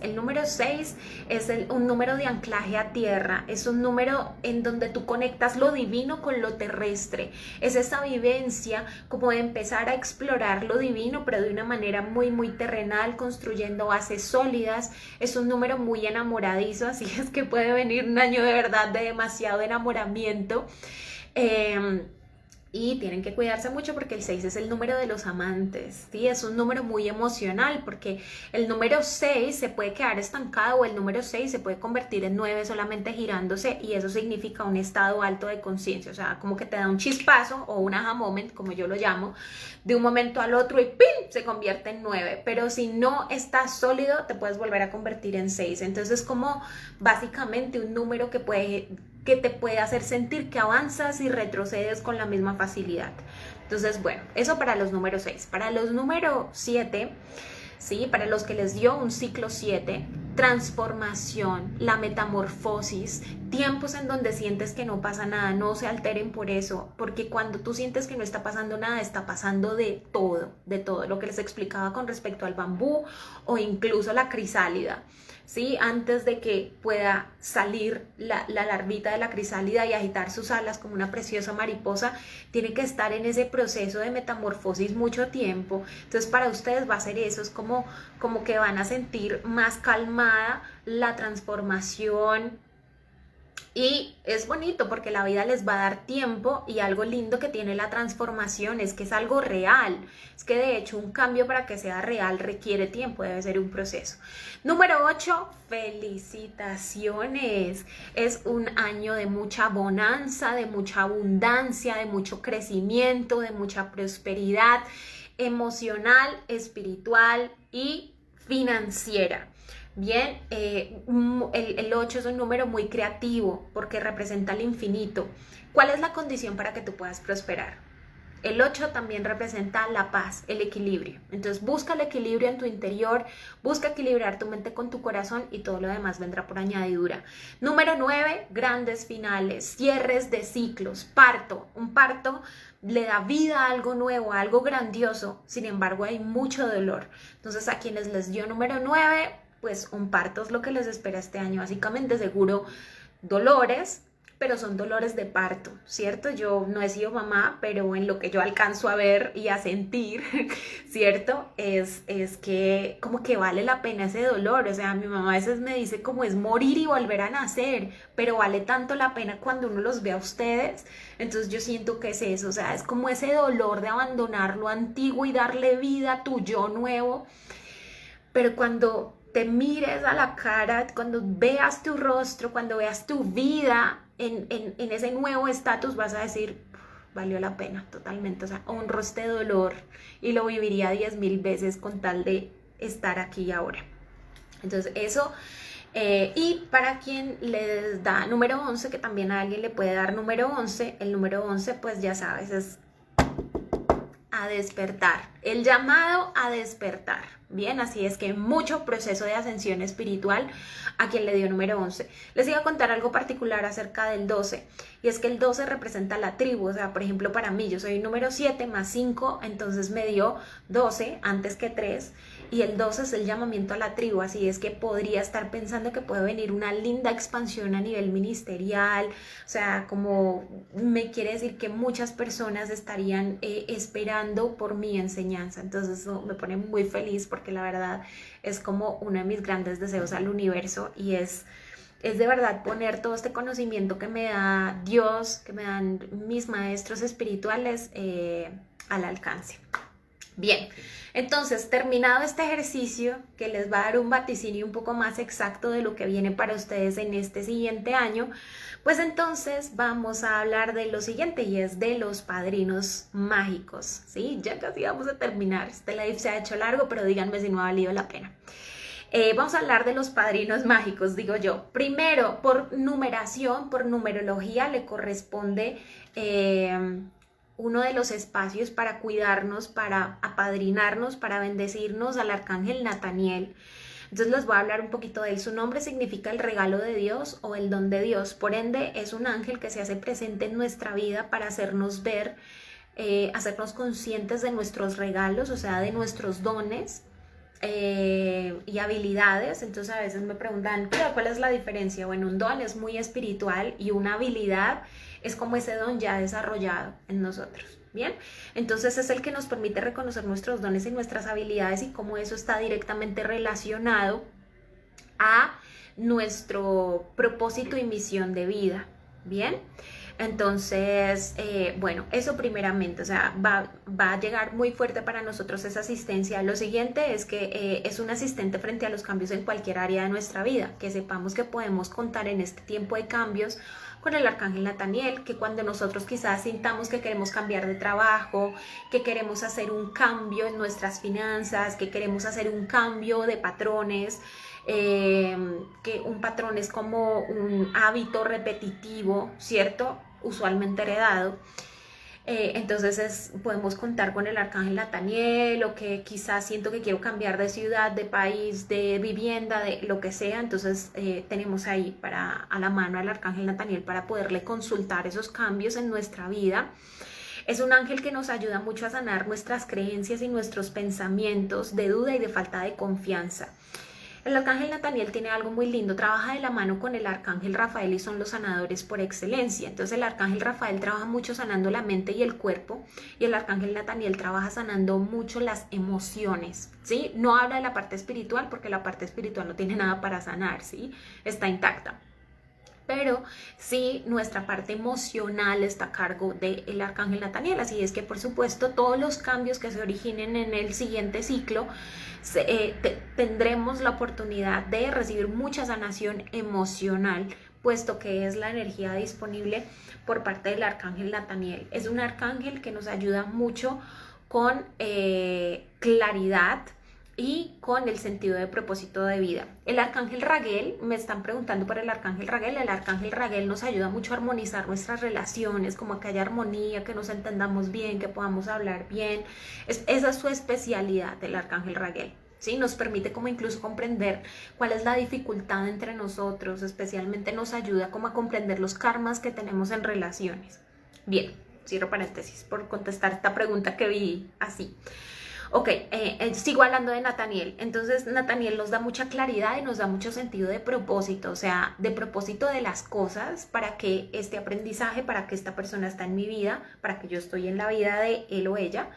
Speaker 1: es un número de anclaje a tierra, es un número en donde tú conectas lo divino con lo terrestre, es esa vivencia como de empezar a explorar lo divino pero de una manera muy muy terrenal, construyendo bases sólidas. Es un número muy enamoradizo, así es que puede venir un año de verdad de demasiado enamoramiento. Y tienen que cuidarse mucho porque el 6 es el número de los amantes, ¿sí? Es un número muy emocional porque el número 6 se puede quedar estancado o el número 6 se puede convertir en 9 solamente girándose y eso significa un estado alto de conciencia, o sea, como que te da un chispazo o un aha moment, como yo lo llamo, de un momento al otro y ¡pim! Se convierte en 9, pero si no estás sólido te puedes volver a convertir en 6, entonces es como básicamente un número que te puede hacer sentir que avanzas y retrocedes con la misma facilidad. Entonces, bueno, eso para los números 6. Para los números 7, ¿sí? Para los que les dio un ciclo 7, transformación, la metamorfosis, tiempos en donde sientes que no pasa nada, no se alteren por eso, porque cuando tú sientes que no está pasando nada, está pasando de todo, lo que les explicaba con respecto al bambú o incluso la crisálida. ¿Sí? Antes de que pueda salir la larvita de la crisálida y agitar sus alas como una preciosa mariposa, tiene que estar en ese proceso de metamorfosis mucho tiempo. Entonces para ustedes va a ser eso, es como que van a sentir más calmada la transformación. Y es bonito porque la vida les va a dar tiempo y algo lindo que tiene la transformación es que es algo real. Es que de hecho un cambio para que sea real requiere tiempo, debe ser un proceso. Número 8, felicitaciones. Es un año de mucha bonanza, de mucha abundancia, de mucho crecimiento, de mucha prosperidad emocional, espiritual y financiera. Bien, el 8 es un número muy creativo porque representa el infinito. ¿Cuál es la condición para que tú puedas prosperar? El 8 también representa la paz, el equilibrio. Entonces busca el equilibrio en tu interior, busca equilibrar tu mente con tu corazón y todo lo demás vendrá por añadidura. Número 9, grandes finales, cierres de ciclos, parto. Un parto le da vida a algo nuevo, a algo grandioso. Sin embargo, hay mucho dolor. Entonces a quienes les dio número 9, pues un parto es lo que les espera este año. Básicamente seguro dolores, pero son dolores de parto, ¿cierto? Yo no he sido mamá, pero en lo que yo alcanzo a ver y a sentir, ¿cierto? Es que como que vale la pena ese dolor, o sea, mi mamá a veces me dice como es morir y volver a nacer, pero vale tanto la pena cuando uno los ve a ustedes, entonces yo siento que es eso, o sea, es como ese dolor de abandonar lo antiguo y darle vida a tu yo nuevo, pero cuando te mires a la cara, cuando veas tu rostro, cuando veas tu vida en ese nuevo estatus, vas a decir, valió la pena totalmente, o sea, honro este dolor y lo viviría 10,000 veces con tal de estar aquí y ahora. Entonces eso, y para quien les da número 11, que también a alguien le puede dar número 11, el número 11 pues ya sabes, es a despertar, el llamado a despertar. Bien, así es que mucho proceso de ascensión espiritual a quien le dio número 11. Les iba a contar algo particular acerca del 12, y es que el 12 representa la tribu, o sea, por ejemplo, para mí, yo soy número 7 más 5, entonces me dio 12 antes que 3, y el 12 es el llamamiento a la tribu, así es que podría estar pensando que puede venir una linda expansión a nivel ministerial, o sea, como me quiere decir que muchas personas estarían esperando por mi enseñanza, entonces eso me pone muy feliz porque la verdad es como uno de mis grandes deseos al universo y es de verdad poner todo este conocimiento que me da Dios, que me dan mis maestros espirituales al alcance. Bien, entonces terminado este ejercicio que les va a dar un vaticinio un poco más exacto de lo que viene para ustedes en este siguiente año, pues entonces vamos a hablar de lo siguiente y es de los padrinos mágicos, ¿sí? Ya casi vamos a terminar, este live se ha hecho largo, pero díganme si no ha valido la pena. Vamos a hablar de los padrinos mágicos, digo yo. Primero, por numeración, por numerología, le corresponde uno de los espacios para cuidarnos, para apadrinarnos, para bendecirnos al arcángel Nataniel. Entonces les voy a hablar un poquito de él. Su nombre significa el regalo de Dios o el don de Dios. Por ende, es un ángel que se hace presente en nuestra vida para hacernos ver, hacernos conscientes de nuestros regalos, o sea, de nuestros dones y habilidades. Entonces a veces me preguntan, ¿cuál es la diferencia? Bueno, un don es muy espiritual y una habilidad es como ese don ya desarrollado en nosotros. Bien, entonces es el que nos permite reconocer nuestros dones y nuestras habilidades y cómo eso está directamente relacionado a nuestro propósito y misión de vida. Bien, Entonces, bueno, eso primeramente, o sea, va a llegar muy fuerte para nosotros esa asistencia. Lo siguiente es que es un asistente frente a los cambios en cualquier área de nuestra vida, que sepamos que podemos contar en este tiempo de cambios con el arcángel Nataniel, que cuando nosotros quizás sintamos que queremos cambiar de trabajo, que queremos hacer un cambio en nuestras finanzas, que queremos hacer un cambio de patrones, que un patrón es como un hábito repetitivo, ¿cierto? Usualmente heredado. Entonces podemos contar con el arcángel Nataniel, o que quizás siento que quiero cambiar de ciudad, de país, de vivienda, de lo que sea. Entonces tenemos ahí a la mano al arcángel Nataniel para poderle consultar esos cambios en nuestra vida. Es un ángel que nos ayuda mucho a sanar nuestras creencias y nuestros pensamientos de duda y de falta de confianza. El arcángel Nataniel tiene algo muy lindo, trabaja de la mano con el arcángel Rafael y son los sanadores por excelencia. Entonces el arcángel Rafael trabaja mucho sanando la mente y el cuerpo, y el arcángel Nataniel trabaja sanando mucho las emociones, ¿sí? No habla de la parte espiritual porque la parte espiritual no tiene nada para sanar, ¿sí? Está intacta. Pero sí, nuestra parte emocional está a cargo del arcángel Nataniel. Así es que, por supuesto, todos los cambios que se originen en el siguiente ciclo, tendremos la oportunidad de recibir mucha sanación emocional, puesto que es la energía disponible por parte del arcángel Nataniel. Es un arcángel que nos ayuda mucho con claridad y con el sentido de propósito de vida. El arcángel Raguel, me están preguntando por el arcángel Raguel nos ayuda mucho a armonizar nuestras relaciones, como que haya armonía, que nos entendamos bien, que podamos hablar bien. Esa es su especialidad del arcángel Raguel, ¿sí? Nos permite como incluso comprender cuál es la dificultad entre nosotros, especialmente nos ayuda como a comprender los karmas que tenemos en relaciones. Bien, cierro paréntesis por contestar esta pregunta que vi así. Ok, sigo hablando de Nataniel. Entonces Nataniel nos da mucha claridad y nos da mucho sentido de propósito, o sea, de propósito de las cosas, para que este aprendizaje, para que esta persona está en mi vida, para que yo estoy en la vida de él o ella,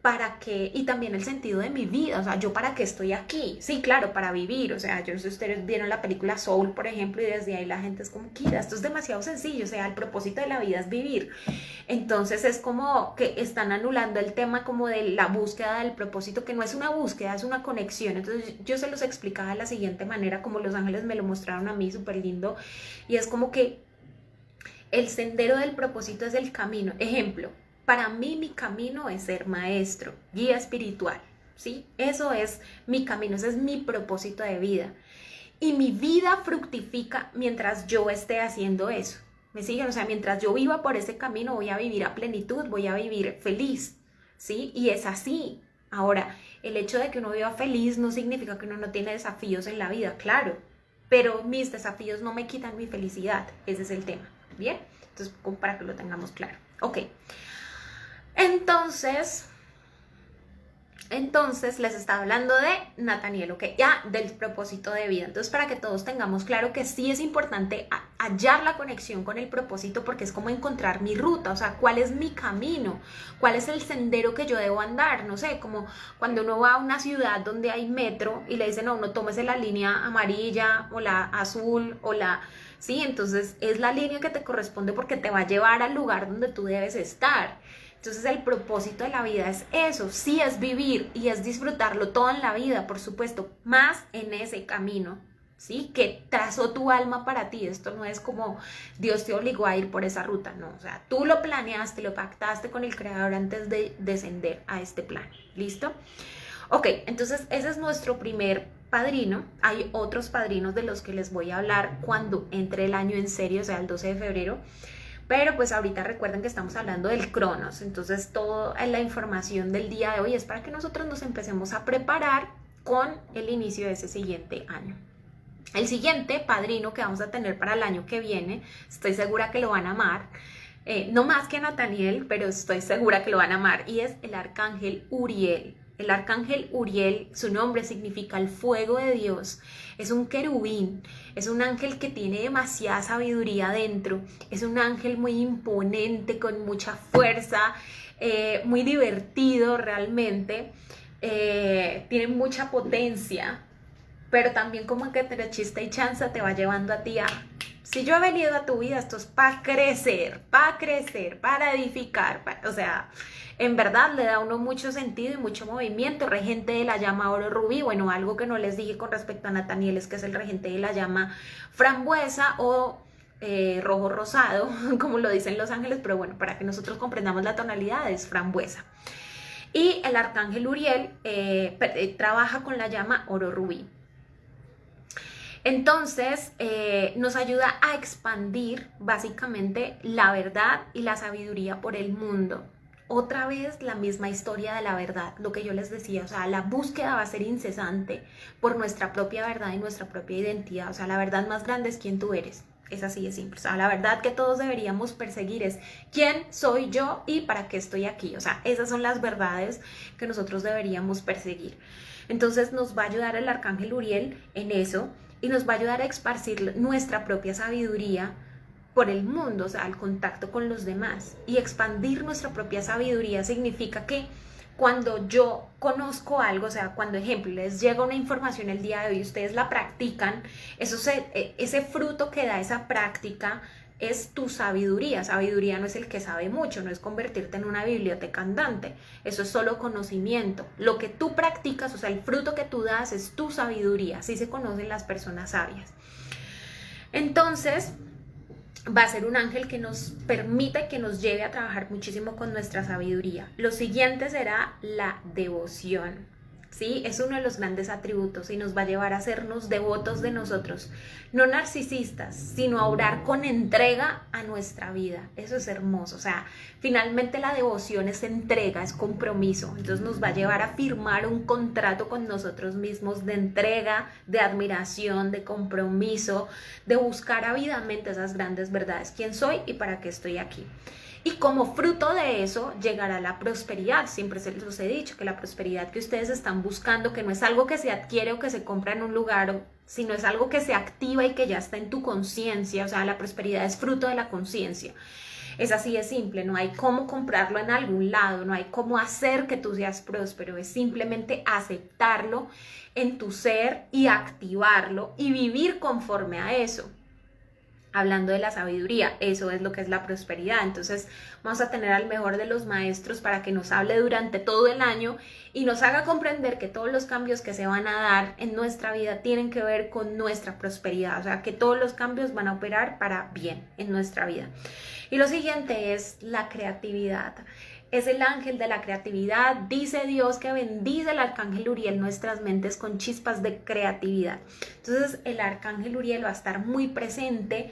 Speaker 1: para que, y también el sentido de mi vida, o sea, yo para qué estoy aquí. Sí, claro, para vivir, o sea, yo no sé si ustedes vieron la película Soul, por ejemplo, y desde ahí la gente es como, Kira, esto es demasiado sencillo, o sea, el propósito de la vida es vivir. Entonces es como que están anulando el tema como de la búsqueda del propósito, que no es una búsqueda, es una conexión. Entonces yo se los explicaba de la siguiente manera, como los ángeles me lo mostraron a mí, súper lindo, y es como que el sendero del propósito es el camino. Ejemplo, para mí mi camino es ser maestro, guía espiritual, ¿sí? Eso es mi camino, ese es mi propósito de vida. Y mi vida fructifica mientras yo esté haciendo eso. ¿Me siguen? O sea, mientras yo viva por ese camino voy a vivir a plenitud, voy a vivir feliz, ¿sí? Y es así. Ahora, el hecho de que uno viva feliz no significa que uno no tiene desafíos en la vida, claro. Pero mis desafíos no me quitan mi felicidad. Ese es el tema, ¿bien? Entonces, como para que lo tengamos claro. Ok. Entonces les estaba hablando de Nataniel, ¿ok? Ya del propósito de vida. Entonces, para que todos tengamos claro que sí es importante hallar la conexión con el propósito, porque es como encontrar mi ruta, o sea, cuál es mi camino, cuál es el sendero que yo debo andar. No sé, como cuando uno va a una ciudad donde hay metro y le dicen, no, no tómese la línea amarilla o la azul o la... Sí, entonces es la línea que te corresponde porque te va a llevar al lugar donde tú debes estar. Entonces el propósito de la vida es eso, sí, es vivir y es disfrutarlo todo en la vida, por supuesto, más en ese camino, ¿sí? Que trazó tu alma para ti. Esto no es como Dios te obligó a ir por esa ruta, no, o sea, tú lo planeaste, lo pactaste con el Creador antes de descender a este plan, ¿listo? Ok, entonces ese es nuestro primer padrino. Hay otros padrinos de los que les voy a hablar cuando entre el año en serio, o sea, el 12 de febrero. Pero pues ahorita recuerden que estamos hablando del Cronos, entonces toda la información del día de hoy es para que nosotros nos empecemos a preparar con el inicio de ese siguiente año. El siguiente padrino que vamos a tener para el año que viene, estoy segura que lo van a amar, no más que Nataniel, pero estoy segura que lo van a amar, y es el arcángel Uriel. El arcángel Uriel, su nombre significa el fuego de Dios, es un querubín, es un ángel que tiene demasiada sabiduría dentro, es un ángel muy imponente, con mucha fuerza, muy divertido realmente, tiene mucha potencia, pero también como que entre chiste y chanza te va llevando a ti a Si yo he venido a tu vida, esto es para crecer, para edificar, o sea, en verdad le da a uno mucho sentido y mucho movimiento. Regente de la llama oro rubí, bueno, algo que no les dije con respecto a Nathaniel es que es el regente de la llama frambuesa o rojo rosado, como lo dicen los ángeles, pero bueno, para que nosotros comprendamos la tonalidad es frambuesa. Y el arcángel Uriel trabaja con la llama oro rubí. Entonces, nos ayuda a expandir básicamente la verdad y la sabiduría por el mundo. Otra vez la misma historia de la verdad, lo que yo les decía, o sea, la búsqueda va a ser incesante por nuestra propia verdad y nuestra propia identidad. O sea, la verdad más grande es quién tú eres. Es así de simple. O sea, la verdad que todos deberíamos perseguir es quién soy yo y para qué estoy aquí. O sea, esas son las verdades que nosotros deberíamos perseguir. Entonces nos va a ayudar el arcángel Uriel en eso y nos va a ayudar a esparcir nuestra propia sabiduría por el mundo, o sea, al contacto con los demás. Y expandir nuestra propia sabiduría significa que cuando yo conozco algo, o sea, cuando, ejemplo, les llega una información el día de hoy y ustedes la practican, ese fruto que da esa práctica es tu sabiduría. Sabiduría no es el que sabe mucho, no es convertirte en una biblioteca andante, eso es solo conocimiento. Lo que tú practicas, o sea, el fruto que tú das es tu sabiduría, así se conocen las personas sabias. Entonces, va a ser un ángel que nos permite, que nos lleve a trabajar muchísimo con nuestra sabiduría. Lo siguiente será la devoción, ¿sí? Es uno de los grandes atributos y nos va a llevar a hacernos devotos de nosotros, no narcisistas, sino a orar con entrega a nuestra vida. Eso es hermoso, o sea, finalmente la devoción es entrega, es compromiso, entonces nos va a llevar a firmar un contrato con nosotros mismos de entrega, de admiración, de compromiso, de buscar ávidamente esas grandes verdades, quién soy y para qué estoy aquí. Y como fruto de eso llegará la prosperidad. Siempre se los he dicho que la prosperidad que ustedes están buscando, que no es algo que se adquiere o que se compra en un lugar, sino es algo que se activa y que ya está en tu conciencia. O sea, la prosperidad es fruto de la conciencia. Es así de simple, no hay cómo comprarlo en algún lado, no hay cómo hacer que tú seas próspero, es simplemente aceptarlo en tu ser y activarlo y vivir conforme a eso. Hablando de la sabiduría, eso es lo que es la prosperidad. Entonces vamos a tener al mejor de los maestros para que nos hable durante todo el año y nos haga comprender que todos los cambios que se van a dar en nuestra vida tienen que ver con nuestra prosperidad, o sea, que todos los cambios van a operar para bien en nuestra vida. Y lo siguiente es la creatividad. Es el ángel de la creatividad. Dice Dios que bendice el arcángel Uriel nuestras mentes con chispas de creatividad. Entonces el arcángel Uriel va a estar muy presente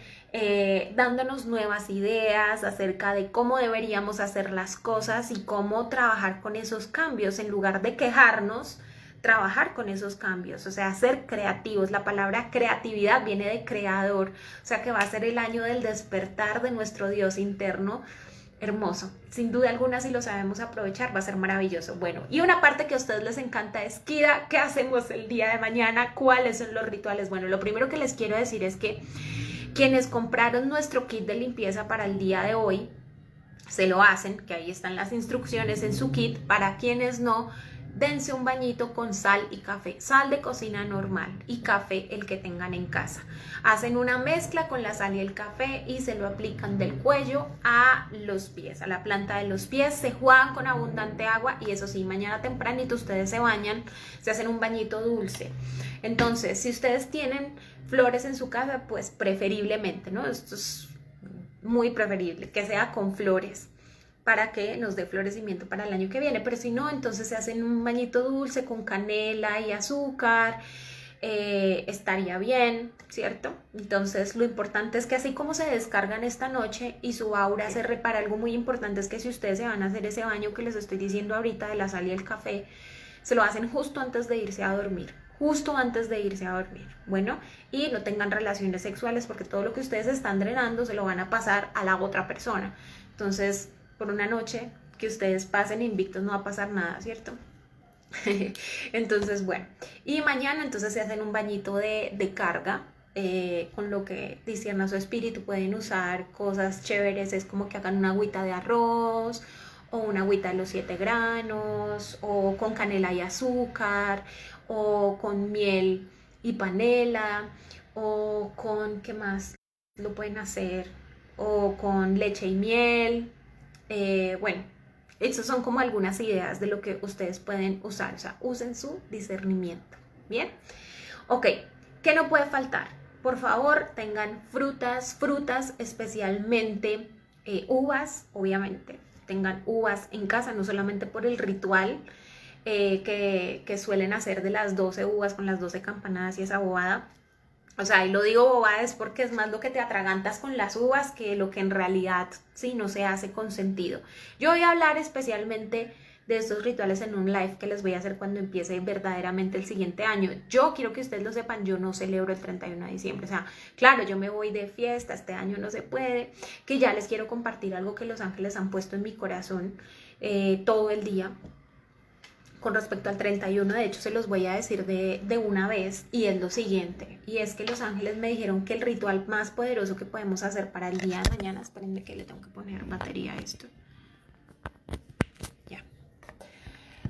Speaker 1: dándonos nuevas ideas acerca de cómo deberíamos hacer las cosas y cómo trabajar con esos cambios en lugar de quejarnos. Trabajar con esos cambios, o sea, ser creativos. La palabra creatividad viene de creador, o sea que va a ser el año del despertar de nuestro Dios interno. Hermoso, sin duda alguna, si lo sabemos aprovechar va a ser maravilloso. Bueno, y una parte que a ustedes les encanta es, Kira, ¿qué hacemos el día de mañana? ¿Cuáles son los rituales? Bueno, lo primero que les quiero decir es que quienes compraron nuestro kit de limpieza para el día de hoy, se lo hacen, que ahí están las instrucciones en su kit. Para quienes no, dense un bañito con sal y café, sal de cocina normal y café el que tengan en casa. Hacen una mezcla con la sal y el café y se lo aplican del cuello a los pies, a la planta de los pies, se juegan con abundante agua y eso sí, mañana tempranito ustedes se bañan, se hacen un bañito dulce. Entonces, si ustedes tienen flores en su casa, pues preferiblemente, ¿no? Esto es muy preferible, que sea con flores, para que nos dé florecimiento para el año que viene, pero si no, entonces se hacen un bañito dulce con canela y azúcar, estaría bien, ¿cierto? Entonces lo importante es que así como se descargan esta noche y su aura se repara, algo muy importante es que si ustedes se van a hacer ese baño que les estoy diciendo ahorita de la sal y el café, se lo hacen justo antes de irse a dormir. Justo antes de irse a dormir, bueno, y no tengan relaciones sexuales porque todo lo que ustedes están drenando se lo van a pasar a la otra persona. Entonces, por una noche que ustedes pasen invictos no va a pasar nada, ¿cierto? Entonces, bueno, y mañana entonces se hacen un bañito de carga, con lo que discierna su espíritu. Pueden usar cosas chéveres, es como que hagan una agüita de arroz o una agüita de los 7 granos o con canela y azúcar o con miel y panela o con, ¿qué más? lo pueden hacer, o con leche y miel. Bueno, esas son como algunas ideas de lo que ustedes pueden usar, o sea, usen su discernimiento, ¿bien? Ok, ¿qué no puede faltar? Por favor, tengan frutas especialmente uvas, obviamente. Tengan uvas en casa, no solamente por el ritual que suelen hacer de las 12 uvas con las 12 campanadas y esa bobada. O sea, y lo digo bobada es porque es más lo que te atragantas con las uvas que lo que en realidad sí no se hace con sentido. Yo voy a hablar especialmente de estos rituales en un live que les voy a hacer cuando empiece verdaderamente el siguiente año. Yo quiero que ustedes lo sepan, yo no celebro el 31 de diciembre. O sea, claro, yo me voy de fiesta, este año no se puede, que ya les quiero compartir algo que los ángeles han puesto en mi corazón todo el día. Con respecto al 31, de hecho se los voy a decir de una vez, y es lo siguiente, y es que los ángeles me dijeron que el ritual más poderoso que podemos hacer para el día de mañana, espérenme que le tengo que poner batería a esto, ya,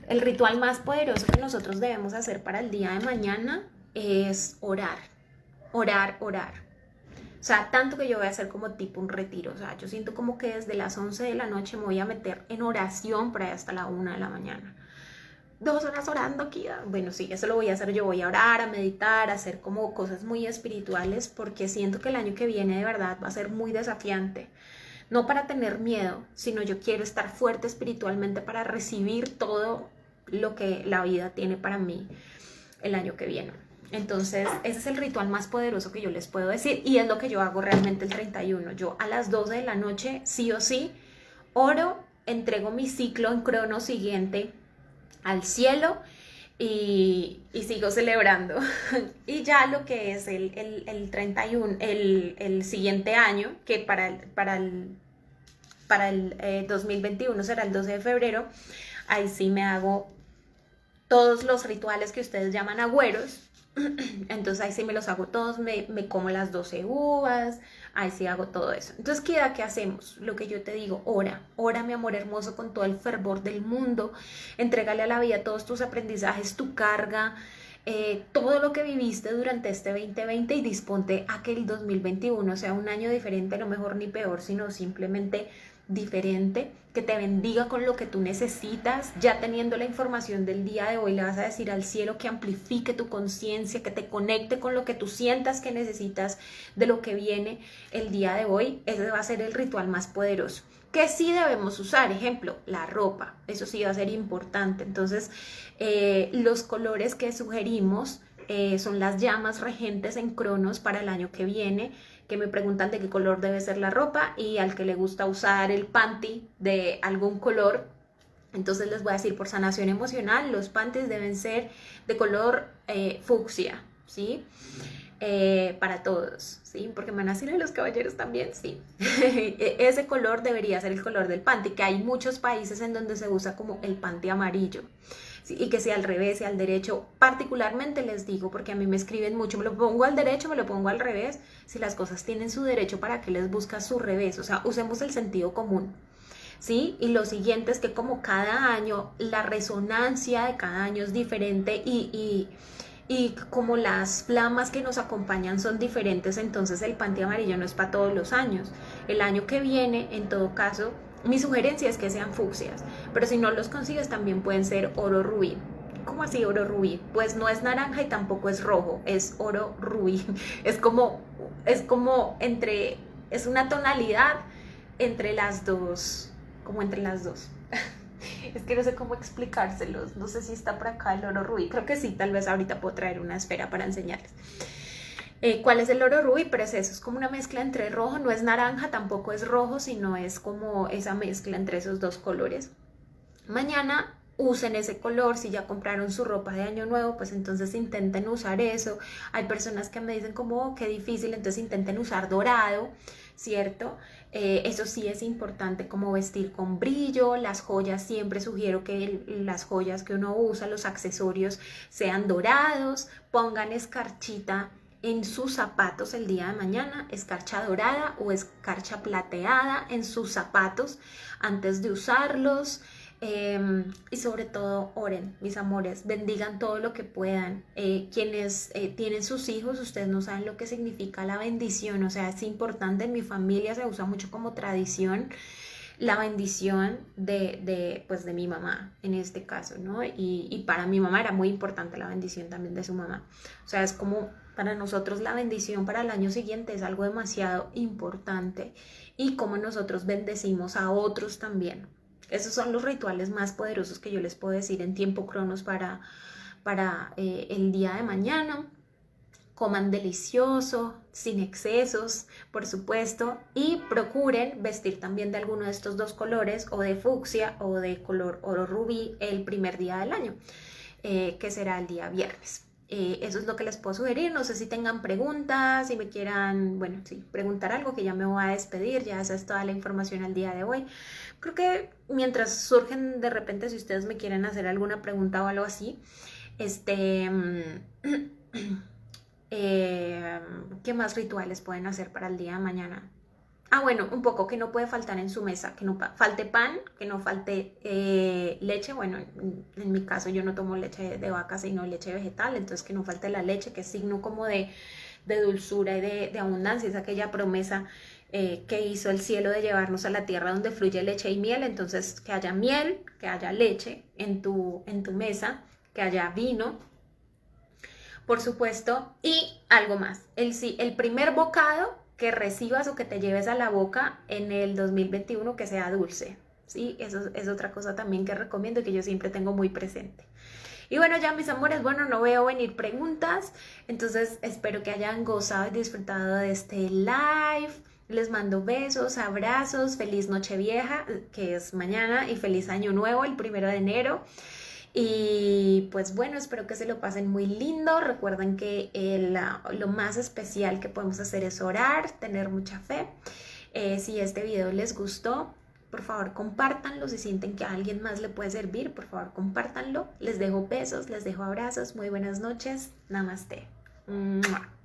Speaker 1: el ritual más poderoso que nosotros debemos hacer para el día de mañana es orar, orar, orar. O sea, tanto que yo voy a hacer como tipo un retiro, o sea, yo siento como que desde las 11 de la noche me voy a meter en oración por ahí hasta la 1 de la mañana. 2 horas orando, Kida. Bueno, sí, eso lo voy a hacer. Yo voy a orar, a meditar, a hacer como cosas muy espirituales, porque siento que el año que viene de verdad va a ser muy desafiante. No para tener miedo, sino yo quiero estar fuerte espiritualmente para recibir todo lo que la vida tiene para mí el año que viene. Entonces, ese es el ritual más poderoso que yo les puedo decir, y es lo que yo hago realmente el 31. Yo a las 12 de la noche, sí o sí, oro, entrego mi ciclo en crono siguiente al cielo y sigo celebrando. Y ya lo que es el 31, el siguiente año, que para el 2021 será el 12 de febrero, ahí sí me hago todos los rituales que ustedes llaman agüeros. Entonces ahí sí me los hago todos, me como las 12 uvas, ahí sí hago todo eso. Entonces, ¿qué hacemos? Lo que yo te digo, ora, ora mi amor hermoso con todo el fervor del mundo, entrégale a la vida todos tus aprendizajes, tu carga, todo lo que viviste durante este 2020 y disponte a que el 2021 sea un año diferente, no mejor ni peor, sino simplemente diferente, que te bendiga con lo que tú necesitas. Ya teniendo la información del día de hoy, le vas a decir al cielo que amplifique tu conciencia, que te conecte con lo que tú sientas que necesitas de lo que viene el día de hoy. Ese va a ser el ritual más poderoso. Que sí debemos usar, ejemplo, la ropa, eso sí va a ser importante. Entonces, los colores que sugerimos son las llamas regentes en Cronos para el año que viene, que me preguntan de qué color debe ser la ropa, y al que le gusta usar el panty de algún color, entonces les voy a decir, por sanación emocional, los panties deben ser de color fucsia, ¿sí? Para todos, ¿sí? Porque me van a decir a los caballeros también, sí. Ese color debería ser el color del panty, que hay muchos países en donde se usa como el panty amarillo. Sí, y que sea al revés, sea al derecho. Particularmente les digo, porque a mí me escriben mucho, me lo pongo al derecho, me lo pongo al revés. Si las cosas tienen su derecho, ¿para qué les buscas su revés? O sea, usemos el sentido común, ¿sí? Y lo siguiente es que como cada año, la resonancia de cada año es diferente, y como las flamas que nos acompañan son diferentes, entonces el panty amarillo no es para todos los años. El año que viene, en todo caso, mi sugerencia es que sean fucsias, pero si no los consigues también pueden ser oro rubí. ¿Cómo así oro rubí? Pues no es naranja y tampoco es rojo, es oro rubí. Es como entre, es una tonalidad entre las dos, como entre las dos. Es que no sé cómo explicárselos, no sé si está por acá el oro rubí, creo que sí, tal vez ahorita puedo traer una esfera para enseñarles. ¿Cuál es el oro rubí? Pero eso es como una mezcla entre rojo, no es naranja, tampoco es rojo, sino es como esa mezcla entre esos dos colores. Mañana usen ese color, si ya compraron su ropa de año nuevo, pues entonces intenten usar eso. Hay personas que me dicen como, oh, qué difícil, entonces intenten usar dorado, ¿cierto? Eso sí es importante, como vestir con brillo. Las joyas, siempre sugiero que las joyas que uno usa, los accesorios, sean dorados. Pongan escarchita en sus zapatos el día de mañana, escarcha dorada o escarcha plateada en sus zapatos antes de usarlos. Y sobre todo oren, mis amores, bendigan todo lo que puedan. Quienes tienen sus hijos, ustedes no saben lo que significa la bendición, o sea, es importante. En mi familia se usa mucho como tradición la bendición pues de mi mamá en este caso, ¿no? Y para mi mamá era muy importante la bendición también de su mamá. O sea, es como para nosotros la bendición para el año siguiente es algo demasiado importante, y como nosotros bendecimos a otros también. Esos son los rituales más poderosos que yo les puedo decir en tiempo cronos para el día de mañana. Coman delicioso, sin excesos, por supuesto, y procuren vestir también de alguno de estos dos colores, o de fucsia o de color oro rubí, el primer día del año, que será el día viernes. Eso es lo que les puedo sugerir. No sé si tengan preguntas, si me quieran, bueno, sí, preguntar algo, que ya me voy a despedir. Ya esa es toda la información al día de hoy. Creo que mientras surgen de repente, si ustedes me quieren hacer alguna pregunta o algo así, ¿qué más rituales pueden hacer para el día de mañana? Ah, bueno, un poco que no puede faltar en su mesa, que no falte pan, que no falte leche. Bueno, en mi caso yo no tomo leche de vaca, sino leche vegetal, entonces que no falte la leche, que es signo como de dulzura y de abundancia. Es aquella promesa que hizo el cielo de llevarnos a la tierra donde fluye leche y miel. Entonces, que haya miel, que haya leche en tu mesa, que haya vino, por supuesto, y algo más. El primer bocado que recibas o que te lleves a la boca en el 2021, que sea dulce, ¿sí? Eso es otra cosa también que recomiendo y que yo siempre tengo muy presente. Y bueno, ya mis amores, bueno, no veo venir preguntas, entonces espero que hayan gozado y disfrutado de este live. Les mando besos, abrazos, feliz Nochevieja, que es mañana, y feliz Año Nuevo, el 1 de enero. Y pues bueno, espero que se lo pasen muy lindo. Recuerden que lo más especial que podemos hacer es orar, tener mucha fe. Si este video les gustó, por favor compártanlo. Si sienten que a alguien más le puede servir, por favor compártanlo. Les dejo besos, les dejo abrazos. Muy buenas noches. Namaste. ¡Mua!